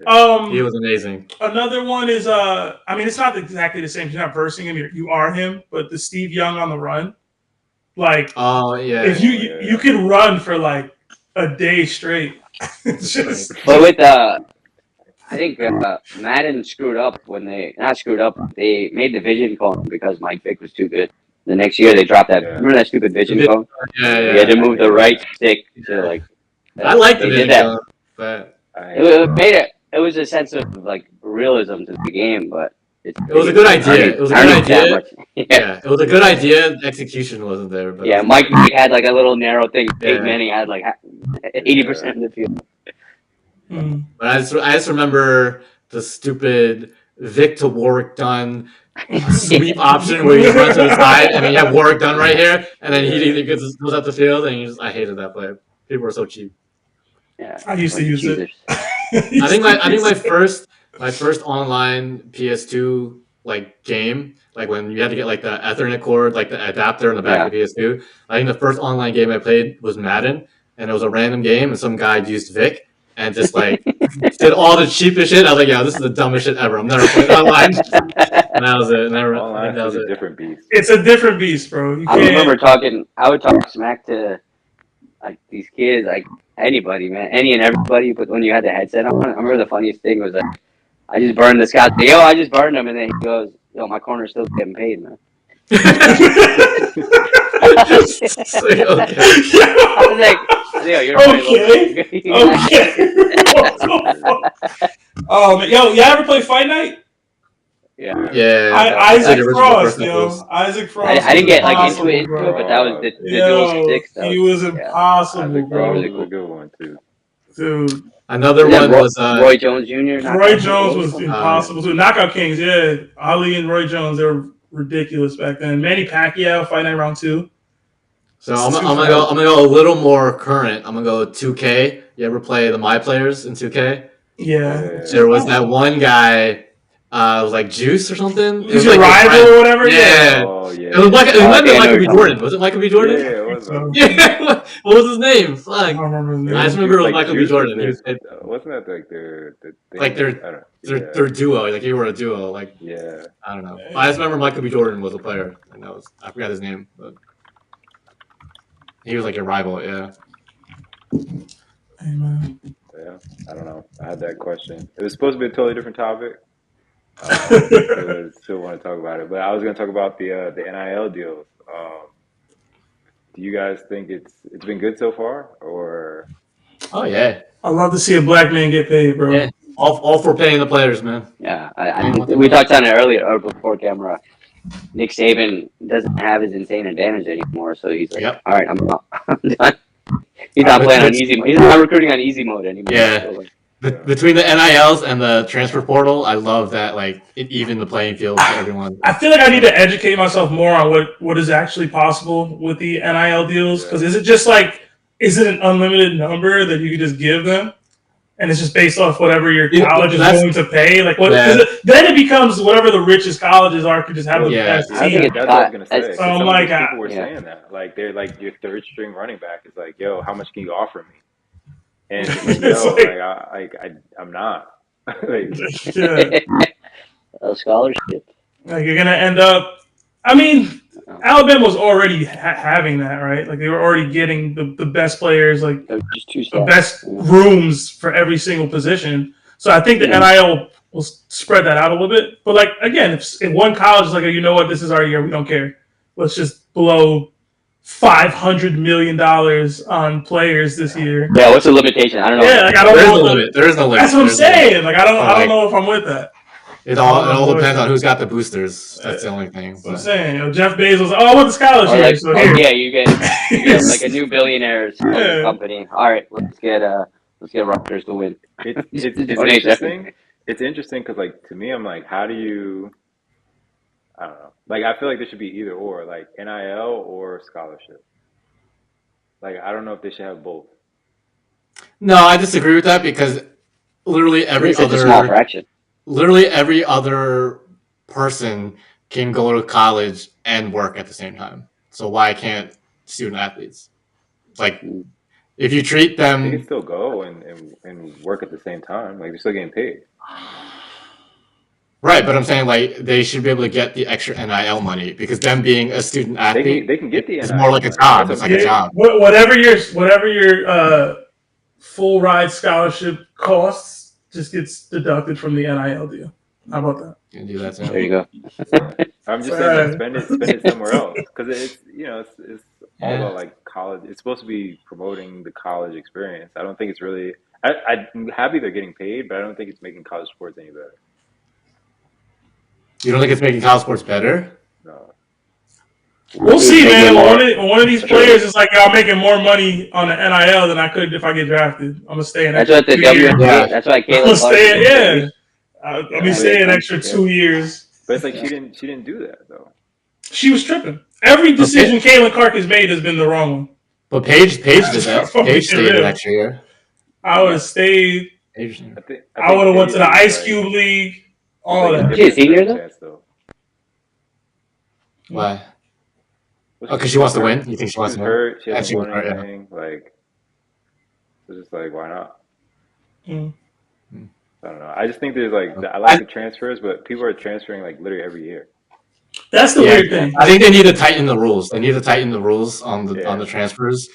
Um, he was amazing. Another one is I mean, it's not exactly the same. You're not versing him. You are him. But the Steve Young on the run, like Oh yeah. if you can run for like a day straight. It's just But with I think Madden screwed up when they they made the vision cone because Mike Vick was too good. The next year they dropped that. Yeah. Remember that stupid vision cone? Yeah, You had to move the right stick to like. I like the they did video, that. but It made it. It was a sense of like realism to the game, but it was a good idea. It was a good idea. Yeah. Yeah, it was a good idea. Execution wasn't there, but Yeah, Mike Vick had like a little narrow thing. Yeah. Peyton Manning had like 80% of the field. But I just remember the stupid Vic to Warwick Dunn sweep option where you run to the side and then you have Warwick Dunn right here, and then he goes up the field, and I hated that play. People were so cheap. Yeah, I used to use it. I think my first online PS2 like game, like when you had to get like the Ethernet cord, like the adapter in the back of the PS2. I think the first online game I played was Madden, and it was a random game, and some guy used Vic and just like did all the cheapest shit. I was like, yeah, this is the dumbest shit ever. I'm never playing online. And that was it. Online that was is a it. different beast. It's a different beast, bro. You I can't- remember I would talk smack to like these kids, like anybody, man, any and everybody. But when you had the headset on, I remember the funniest thing was like, I just burned this guy. Yo, I just burned him, and then he goes, "Yo, my corner's still getting paid, man." It's like, okay. I was like, "Yo, you're Okay. What the fuck? Oh man, yo, y'all ever play Fight Night? Yeah. Yeah. Isaac original Frost, first yo. nipples. Isaac Frost. I didn't get like impossible, into it, bro. but that was the Yo, dual sticks. That he was yeah. impossible, Isaac bro. Frost was a good one too. Dude, Another Yeah, one was Roy Jones Jr. Roy Jones was impossible too. Knockout Kings, yeah. Ali and Roy Jones, they were ridiculous back then. Manny Pacquiao, Fight Night Round 2. So I'm gonna go a little more current. I'm gonna go 2K. You ever play the My Players in 2K? Yeah. There was that one guy, it was like Juice or something. It He's was your like rival or whatever? Yeah. Oh yeah. It was like it might be I know Michael B. you're Jordan. Was it Michael B. Jordan? Yeah, it was. Yeah. What was his name? I Fuck. don't remember his name. I just remember it was Michael B. Juice Jordan. was He was- wasn't that like their thing? Like their- I don't know. Their duo, like you were a duo, like Yeah. I don't know. I just remember Michael B. Jordan was a player, and I forgot his name, but he was like your rival. Yeah. Hey, man. Yeah. I don't know. I had that question. It was supposed to be a totally different topic. Still want to talk about it, but I was going to talk about the NIL deals. Do you guys think it's been good so far, or? Oh yeah. I love to see a black man get paid, bro. Yeah. All for paying the players, man. Yeah, we talked on it earlier or before camera. Nick Saban doesn't have his insane advantage anymore, so he's like, Yep. "All right, I'm done." He's not playing on easy. He's not recruiting on easy mode anymore. Yeah. So, like, Between the NILs and the transfer portal, I love that it evened the playing field for everyone. I feel like I need to educate myself more on what is actually possible with the NIL deals. Because is it an unlimited number that you can just give them? And it's just based off whatever your college is willing to pay. Like what? Yeah. Then it becomes whatever the richest colleges are could just have the Yeah. best I team. think That's what I was gonna say. So Some I'm of like, these people were yeah. saying that, like they're like your third string running back is like, yo, how much can you offer me? And It's no, like- I'm not. Like, Yeah. a scholarship. Like you're gonna end up. I mean, Alabama was already having that, right? Like they were already getting the best players, like Just two the steps. best rooms for every single position. So I think the Yeah. NIL will spread that out a little bit. But like again, if one college is like, you know what, this is our year, we don't care. Let's just blow $500 million on players this year. Yeah, what's the limitation? I don't know. Yeah, like I don't There is know. no limit. There is no limit. That's what I'm There's no limit. saying. Like I don't know if I'm with that. It all depends on who's got the boosters. That's the only thing. That's what I'm saying. You know, Jeff Bezos, I want the scholarship. Or like, so here. yeah, you get like a new billionaire's company. All right, let's get Rutgers to win. It's interesting. It's interesting because, like, to me, I'm like, how do you? I don't know. Like, I feel like there should be either or, like NIL or scholarship. Like, I don't know if they should have both. No, I disagree with that because literally It's a small fraction. Literally every other person can go to college and work at the same time. So why can't student athletes? Like, if you treat them, they can still go and work at the same time. Like, they're still getting paid. Right, but I'm saying like they should be able to get the extra NIL money because them being a student athlete, they can get the it's NIL more like a money. job. It's like a job. Whatever your full ride scholarship costs just gets deducted from the NIL deal. How about that? You can do that too. There you go. I'm just saying, spend it somewhere else because it's it's all about like college. It's supposed to be promoting the college experience. I don't think it's really. I'm happy they're getting paid, but I don't think it's making college sports any better. You don't think it's making college sports better? No. We'll see, man. One of these players is like, I'm making more money on the NIL than I could if I get drafted. I'm gonna stay an extra 2 years. That's why Caleb. I'm gonna stay. Yeah. Let me stay an extra 2 years. But it's like she didn't do that though. She was tripping. Every decision Caitlin Clark has made has been the wrong one. But Paige did that. Paige stayed an extra year. I would have stayed. I would have went to the Ice Cube League. All that. She's a senior though? Why? Oh, because she wants to win? You think she wants to win? She hasn't won anything. Like, it's just like, why not? I don't know. I just think there's like, I like the transfers, but people are transferring like literally every year. That's the weird thing. I think they need to tighten the rules. They need to tighten the rules on the transfers.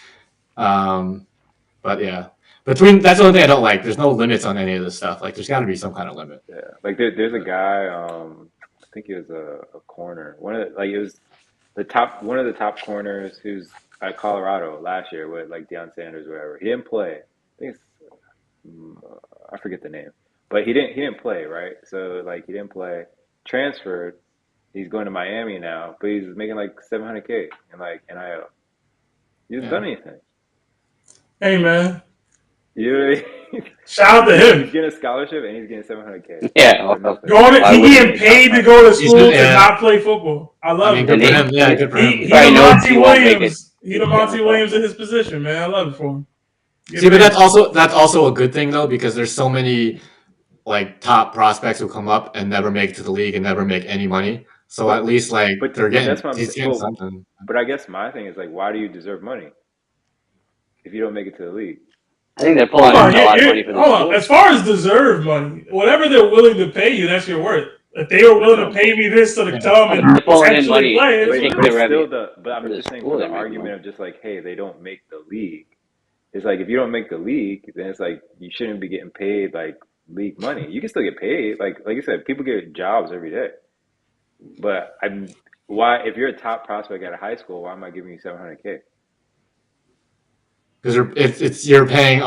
But yeah. That's the only thing I don't like. There's no limits on any of this stuff. Like, there's got to be some kind of limit. Yeah, like there's a guy. I think he was a corner. One of the top corners who's at Colorado last year with like Deion Sanders, or whatever. He didn't play. I think I forget the name, but he didn't play, right? So like he didn't play. Transferred. He's going to Miami now, but he's making like $700K in like NIL. He hasn't done anything. Hey man. Shout out to him. He's getting a scholarship and he's getting $700K. Yeah. He getting paid to go to school and not play football. I love it. Good for him. Yeah, good for him. He the Monty Williams. He the Monty Williams in his position, man. I love it for him. See, but that's also a good thing though, because there's so many like top prospects who come up and never make it to the league and never make any money. So at least like they're getting something. But I guess my thing is like, why do you deserve money if you don't make it to the league? I think they're pulling a lot of money for this. Hold on. As far as deserved money, whatever they're willing to pay you, that's your worth. If they were willing to pay me this to come and potentially play, but I'm just saying for the argument of just like, hey, they don't make the league. It's like if you don't make the league, then it's like you shouldn't be getting paid like league money. You can still get paid, like you said, people get jobs every day. But why? If you're a top prospect at a high school, why am I giving you $700K? Because you're paying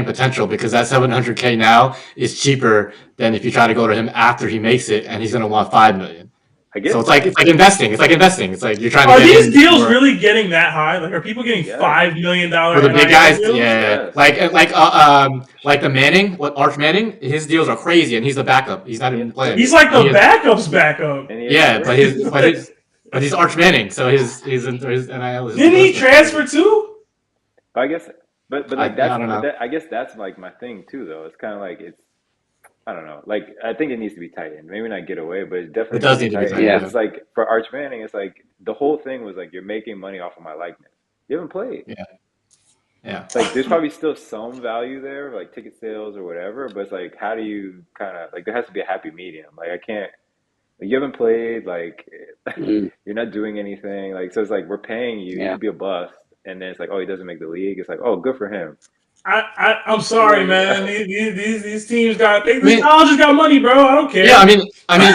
potential, because that $700K now is cheaper than if you try to go to him after he makes it and he's going to want $5 million. I guess so. It's like investing. It's like you're trying to. Are these deals really getting that high? Like, are people getting $5 million for the big guys? Deals? Yeah, like the Manning, Arch Manning. His deals are crazy, and he's the backup. He's not even playing. He's like the backup's backup. Yeah, but he's Arch Manning, so his NIL is. Didn't he transfer too? I guess, but like that's I guess that's like my thing too, though. It's kind of like I don't know. Like I think it needs to be tightened. Maybe not get away, but it definitely does need to be tightened. Yeah, it's like for Arch Manning, it's like the whole thing was like you're making money off of my likeness. You haven't played. Yeah. It's like there's probably still some value there, like ticket sales or whatever. But it's like, how do you kind of like there has to be a happy medium. Like I can't. Like, you haven't played, like Mm, you're not doing anything. Like, so it's like we're paying you. You yeah. could be a bust, and then it's like, oh, he doesn't make the league. It's like, oh, good for him. I'm sorry, Like, man. These teams got I these mean, colleges got money, bro. I don't yeah, care. I'm I not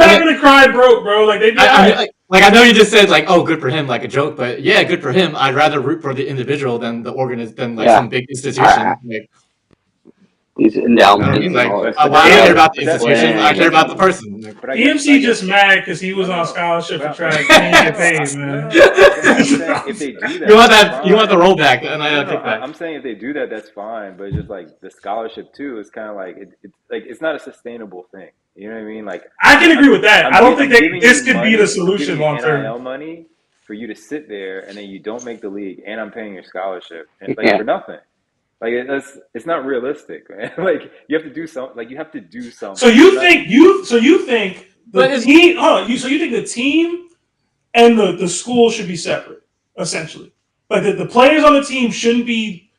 mean, gonna cry broke, bro. Like they be I mean, alright. like I know you just said like, oh, good for him, like a joke, but yeah, good for him. I'd rather root for the individual than the than like Yeah. some big I, institution. Like, these you know what I endowments mean? and Like, all this but well, I that's don't care EM, but about the but that's institution. I care but about the person. Like, but I EMC guess just mad because he no was on no. scholarship for But track and he didn't get paid, no, man. no, no. I'm saying if they do you that, want that's that? You want the fine. rollback, and I No, no, kickback. I'm saying if they do that, that's fine. But it's just like the scholarship too is kind of like it's like it's not a sustainable thing. You know what I mean? Like I can agree with that. I don't think I'm giving you this could be the money. I'm giving solution you long term. NIL money for you to sit there, and then you don't make the league, and I'm paying your scholarship, and like yeah. for nothing. Like it's not realistic, man. Like you have to do some. Like you have to do So something. You're you not. think the But it's team? So you think the team and the school should be separate, essentially. Like the players on the team shouldn't be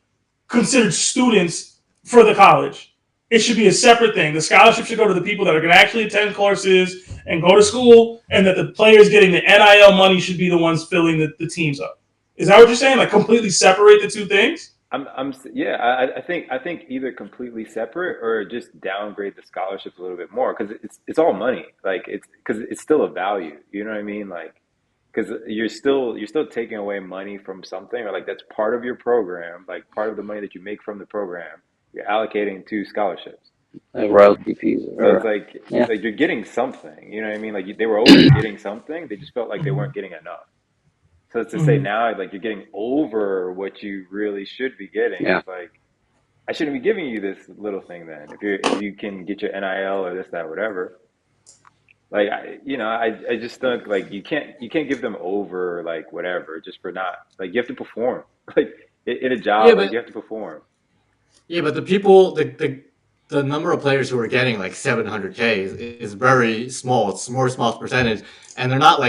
considered students for the college. It should be a separate thing. The scholarship should go to the people that are going to actually attend courses and go to school, and that the players getting the NIL money should be the ones filling the teams up. Is that what you're saying? Like completely separate the two things? Yeah. I think either completely separate or just downgrade the scholarships a little bit more because it's all money. Like it's because it's still a value. You know what I mean? Like because you're still taking away money from something or like that's part of your program, like part of the money that you make from the program, you're allocating to scholarships. Like royalty fees So it's or yeah. like you're getting something. You know what I mean? Like they were always getting something. They just felt like they weren't getting enough. So it's to say Mm-hmm. now like you're getting over what you really should be getting. Yeah. It's like I shouldn't be giving you this little thing then. If you can get your NIL or this that whatever. Like I just think like you can't give them over like whatever just for not like you have to perform like in a yeah, job like but you have to perform. the people, the number of players who are getting like 700K is very small. It's a more small percentage, and they're not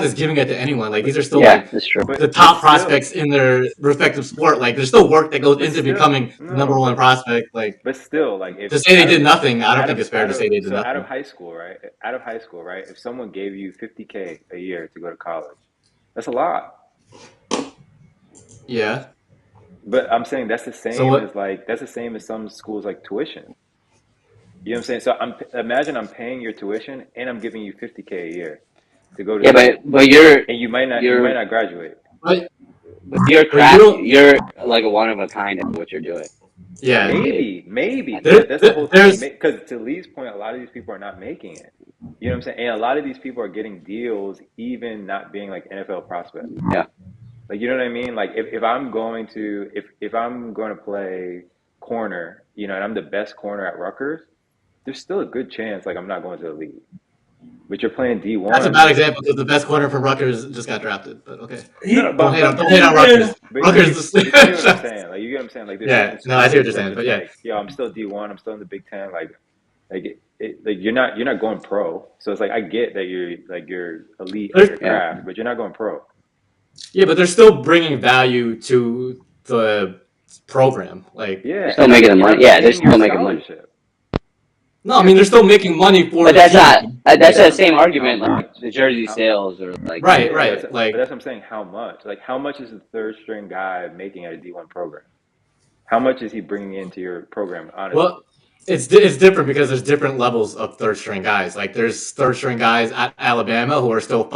just giving it to anyone. Like these are still Yeah, like that's true. the But top still prospects in their respective sport. Like there's still work that goes but into still becoming the no number one prospect. Like but still like if to say they did nothing, I don't think it's fair to say they did out of nothing. high school right if someone gave you 50K a year to go to college that's a lot. Yeah. But I'm saying So what? that's the same as some schools like tuition. You know what I'm saying? So imagine I'm paying your tuition and I'm giving you 50K a year to go to Yeah, school, but and you might you're not graduate. But but you're but you craft. don't. You're like a one of a kind at what you're doing. Yeah. Maybe, There, but that's the whole thing. there's Because to Lee's point, a lot of these people are not making it. You know what I'm saying? And a lot of these people are getting deals, even not being like NFL prospects. Yeah. Like you know what I mean? Like if I'm going to play corner, and I'm the best corner at Rutgers, there's still a good chance like I'm not going to the league. But you're playing That's a D1. bad example because the best corner from Rutgers just got drafted. But okay, No, no, He, but don't hate on yeah. Rutgers. Rutgers you feel what I'm just saying? Like you get what I'm saying? Like there's yeah. certain No, I see what schools you're that saying. just But yeah, like, I'm still D1, I'm still in the Big Ten. Like you're not going pro. So it's like I get that you're elite at there's, your Yeah. craft, but you're not going pro. yeah, but they're still bringing value to the program. Like They're Yeah, still making the and money. I'm Yeah, they're paying your still making money. scholarship. no, I mean they're still making money for But the that's not. team. That's That's Like what that I'm same saying. How argument, like much? the jersey How? sales or like right, Yeah, right. but Like that's what I'm saying. How much? Like how much is the third string guy making at a D1 program? How much is he bringing into your program? Honestly. well, it's different because there's different levels of third string guys. Like there's third string guys at Alabama who are still